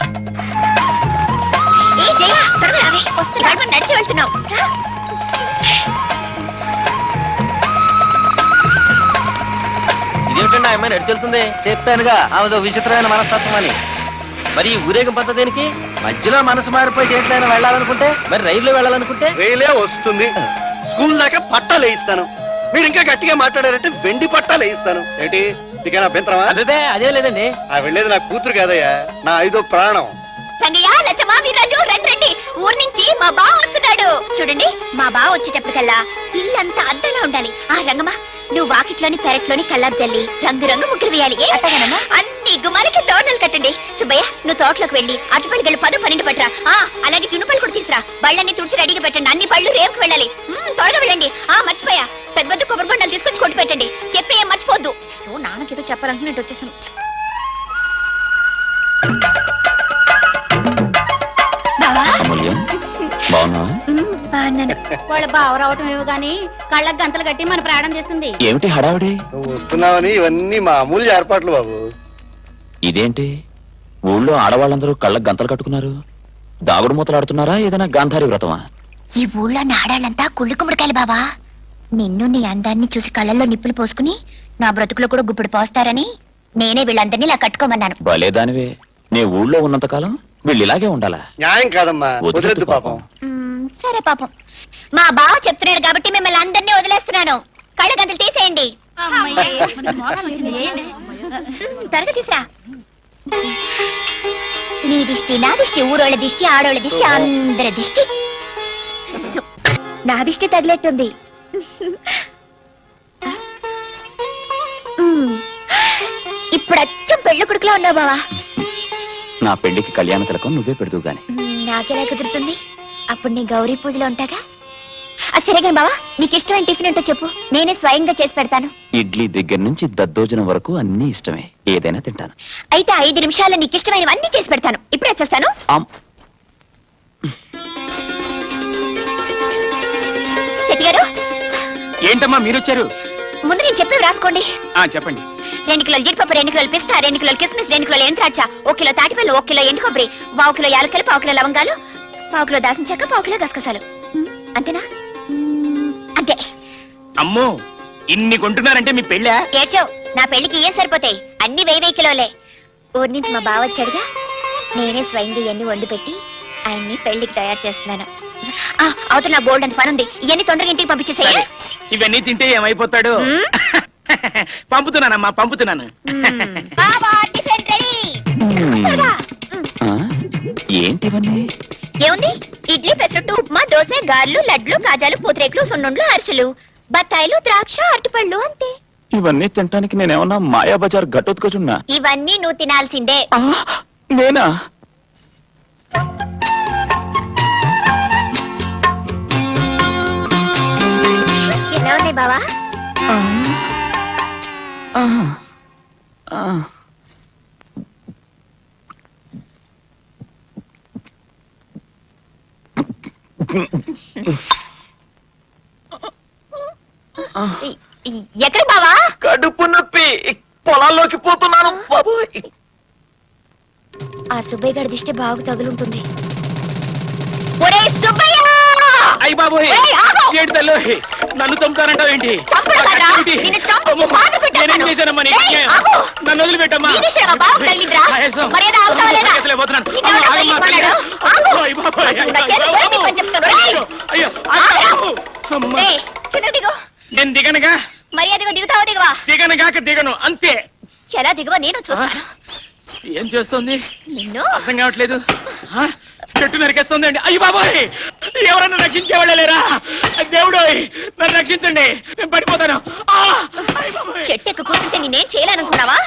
ఏ జయ, త్వరగా రావే. వస్తున్నాడు, మనం నడిచి వెళ్తున్నాం. రా. ఇదేమిటండి ఆ అమ్మాయి నడిచి వెళ్తుంది? చెప్పానుగా ఆమెదో విచిత్రమైన మనస్తత్వం అని. మరి ఈ ఊరేగింపు అంతా దేనికి? మధ్యలో మనసు మారిపోయి దేంట్లైనా వెళ్ళాలనుకుంటే మరి రైల్లో వెళ్ళాలనుకుంటే? రైలే వస్తుంది. స్కూల్ దాకా పట్టాలు వేయిస్తాను. మీరు ఇంకా గట్టిగా మాట్లాడారంటే వెండి పట్టాలు వేయిస్తాను. ఏంటి నీకైనా అభ్యంతరమా? అదే అదే లేదండి. ఆ వెళ్ళేది నా కూతురు కాదయ్యా, నా 5వ ప్రాణం. రంగయ్య, లచ్చమ్మ, వీర్రాజు, రండి రండి. ఊరు నుంచి మా బావ వస్తున్నాడు. చూడండి, మా బావ వచ్చేటప్పటికల్లా ఇల్లంతా అద్దంగా ఉండాలి. ఆ రంగమ్మ, నువ్వు వాకిట్లోని పెరట్లోని కల్లాపు జల్లి రంగు రంగు ముగ్గులు వేయాలి. అన్ని గుమ్మాలకి తోటలు కట్టండి. సుబ్బయ్య, నువ్వు తోటలోకి వెళ్ళి అటుపల్లి గళ్ళు 10, 12 పట్టరా. అలాగే జున్నుపళ్ళు కూడా తీసురా. బళ్ళన్ని తుడిచి రెడీగా పెట్టండి. అన్ని పళ్ళు రేపుకి వెళ్ళాలి. త్వరగా వెళ్ళండి. మర్చిపోయా, పెద్ద పెద్ద కొబ్బరి బొండాలు తీసుకొచ్చి కొట్టి పెట్టండి. చెప్పి ఏం మర్చిపోద్దు. నాన్నకేదో చెప్పాలనుకున్నట్టు వచ్చేసాను. వాళ్ళ బావ రావటం ఏమో గాని కళ్ళకు గంతలు కట్టి మన ప్రాణం చేస్తుంది. ఏమిటి హడావిడి? నువ్వు వస్తున్నావని ఇవన్నీ మా అమూల్య ఏర్పాట్లు బాబు. ఇదేంటి ఊళ్ళో ఆడవాళ్ళందరూ కళ్ళకు గంతలు కట్టుకున్నారు? దాగుడు మూతలు ఆడుతున్నారా? ఏదైనా గాంధారి వ్రతమా? ఈ ఊళ్ళో నాడాలంతా కుళ్ళు కుమ్మడికాయలు బాబా. నిన్ను నీ అందాన్ని చూసి కళ్ళల్లో నిప్పులు పోసుకుని నా బ్రతుకులో కూడా గుప్పిడి పోస్తారని నేనే వీళ్ళందరినీ ఇలా కట్టుకోమన్నాను. భలేదానివే. నే ఊళ్ళో ఉన్నంతకాలం వీళ్ళు ఇలాగే ఉండాలా? న్యాయం కాదమ్మా, వదిలేదు పాపం. సరే పాపం, మా బావ చెప్తున్నాడు కాబట్టి మిమ్మల్ని అందరినీ వదిలేస్తున్నాను. కళ్ళ గంతలు తీసేయండి. త్వరగా తీసురా. నీ దిష్టి, నా దిష్టి, ఊరోళ్ళ దిష్టి, ఆడోళ్ళ దిష్టి, అందరి దిష్టి. నా దిష్టి తగిలేట్టుంది. ఇప్పుడు అచ్చం పెళ్లి కొడుకులో ఉన్నావు బావా. నా పెళ్లికి కళ్యాణ తిలకం నువ్వే పెడుతూ గాని. నాకెలా కుదురుతుంది? అప్పుడు నీ గౌరీ పూజలో ఉంటాగా. సరేగా బావా, నీకు ఇష్టమైన టిఫిన్ ఏంటో చెప్పు, నేనే స్వయంగా చేసి పెడతాను. ఇడ్లీ దగ్గర నుంచి దద్దోజనం వరకు అన్ని ఇష్టమే, ఏదైనా తింటాను. అయితే 5 నిమిషాల్లో నీకు ఇష్టమైనవన్నీ చేసి పెడతాను. ఇప్పుడే వచ్చేస్తాను. శెట్టి గారు. ఏంటమ్మా మీరు వచ్చారు? ముందు నేను చెప్పేవి రాసుకోండి. చెప్పండి. 2 కిలోలు జీడిపప్పు, 2 కిలోలు పిస్తా, 2 కిలోలు కిస్మిస్, 2 కిలోలు ఎంద్రాక్ష, 1 కిలో తాటిపల్లి, 1 కిలో ఎండు కొబ్బరి, 1 కిలో యాలకులు, 1 కిలో లవంగాలు, 1 కిలో దాసిన చెక్క, 1 కిలో గసగసాలు. అంతేనా? అంతే. అమ్మో, ఇన్ని కొంటున్నారంటే మీ పెళ్ళా? ఏడ్చావు, నా పెళ్లికి ఏం సరిపోతాయి, అన్ని 1000 కిలోలే. ఊరి నుంచి మా బావ వచ్చాడుగా, నేనే స్వయంగా ఇవన్నీ వండి పెట్టి ఆయన్ని పెళ్లికి తయారు చేస్తున్నాను. అవతల నా బోల్డ్ అంత పని ఉంది, ఇవన్నీ తొందరగా ఇంటికి పంపించేసేయ్. ఇవన్నీ తింటే ఏమైపోతాడు? పంపుతున్నానమ్మా, పంపుతున్నాను. ఏంటివన్నీ? ఏముంది, ఇడ్లీ, పెసరట్టు, ఉప్మా, దోశ, గారెలు, లడ్లు, కాజాలు, పూతరేకులు, సున్నుండ్లు, అరిసెలు, బత్తాయిలు, ద్రాక్ష, అరటిపళ్ళు, అంతే. ఇవన్నీ తినడానికి నేనేమన్నా మాయా బజార్ గట్టొత్తుకొచ్చున్నా? ఇవన్నీ నువ్వు తినాల్సిందే. నేనా? ఎలా ఉన్నాయి బావా? ఎక్కడ బావా? కడుపు నొప్పి, పొలాల్లోకి పోతున్నాను బాబోయ్. ఆ సుబ్బయ్య గారి దిష్టి బాగా తగులుంటుంది. ఒరే సుబ్బయ్య అయ్యి బాబోయ్ ఏయ్, ఆగు! ఏంటి తల్లి నన్ను చంపుతానంటావు ఏంటి చంపను కదా, నిన్ను చంపి పాతి పెట్టేస్తాను. నేనేం చేశానమ్మా నీకు? ఏయ్, ఆగు! నన్ను వదిలిపెట్టమ్మా నీ విషయమా బాబు తగిలిందిరా? మర్యాద ఆగుతావా లేదా? పరిగెత్తలే పోతున్నాను. నిన్ను అమ్మా, ఎవరు ఆగమ్మా, తగిలించమన్నాడు? తల్లి. ఆగు! అయ్య బాబోయ్, నా చేతి అయ్యో, వేసి పని చెప్తాను. రేయ్! అయ్యో ఆగురా! అమ్మా. రేయ్, కిందకు దిగు. నేను దిగనుగా మర్యాదగా దిగుతావా దిగవా? దిగనుగాక దిగను అంతే. ఎలా దిగవా నేను చూస్తాను. ఏం చేస్తుంది నిన్ను అర్థం కావట్లేదు. ఆ? చెట్టు నరికేస్తుంది అండి. అయ్యి బాబోయ్, ఎవరన్నా రక్షించేవాళ్ళే లేరా? దేవుడు నన్ను రక్షించండి, నేను పడిపోతాను. ఆ! అయ్య బాబోయ్. చెట్టు ఎక్కి కూర్చుంటే నేనేం చేయాలనుకున్నావా?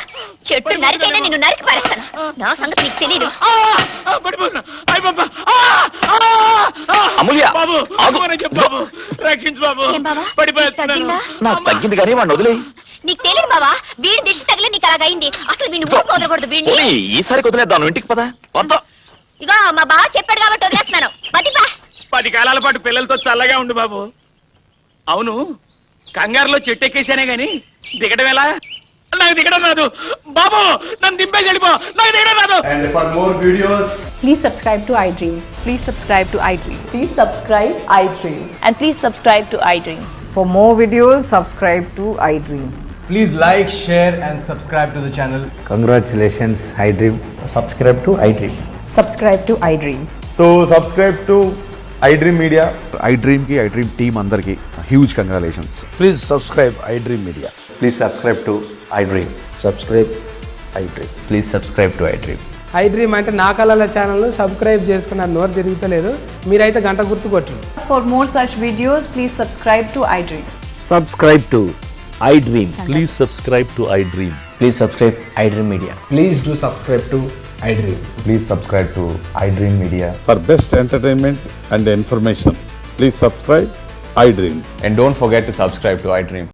చెట్టు నరికైనా నిన్ను నరికి పారేస్తాను. నా సంగతి నీకు తెలీదు. ఆ! ఆ, పడిపోతున్నా. అయ్య బాబా. ఆ! ఆ! ఆ! అమూల్య, బాబు ఆగు. ఆగు, చెప్పు బాబు, రక్షించు బాబు. ఏం బావా? పడిపోతున్నాను. తగ్గిందా? నాకు తగ్గింది కానీ వాడిని వదిలే. నీకు తెలియదు బావా, వీడి దిష్టి తగిలి నీకు అలాగైంది. అసలు వీడిని ఊరికి వదలకూడదు వీడిని. ఈసారి వదిలేద్దాం, ఇంటికి పదా వద్దాం. ఇగో మా బావ చెప్పాడు కాబట్టి వదిలేస్తున్నాను. పదిపా 10 కాలాల పాటు పిల్లలతో చల్లగా ఉండు బాబు. అవును, కంగారులో చెట్టు ఎక్కేసానే గాని దిగడం ఎలా? నాకు దిగడం రాదు బాబు, నన్ను దింపేసి వెళ్ళిపో, నాకు దిగడం రాదు. And for more videos, Please subscribe to iDream. Please subscribe to iDream. Please subscribe iDream. And please subscribe to iDream. For more videos, subscribe to iDream. please like, share, and subscribe to the channel. Congratulations iDream. Subscribe to iDream. Subscribe to iDream. So, subscribe to iDream Media. iDream ki iDream team andarki huge congratulations. Please subscribe iDream media. Please subscribe to iDream. Subscribe iDream. Please subscribe to iDream. iDream అంటే నా కళల channel subscribe చేసుకున్న నోరు తిరుగుతలేదు. మీరైతే గంట గుర్తు కొట్టండి. For more such videos, please subscribe to iDream. Subscribe to iDream. Please subscribe to iDream. Please subscribe iDream Media. Please do subscribe to iDream. Please subscribe to iDream Media. For best entertainment and information, please subscribe iDream. And don't forget to subscribe to iDream.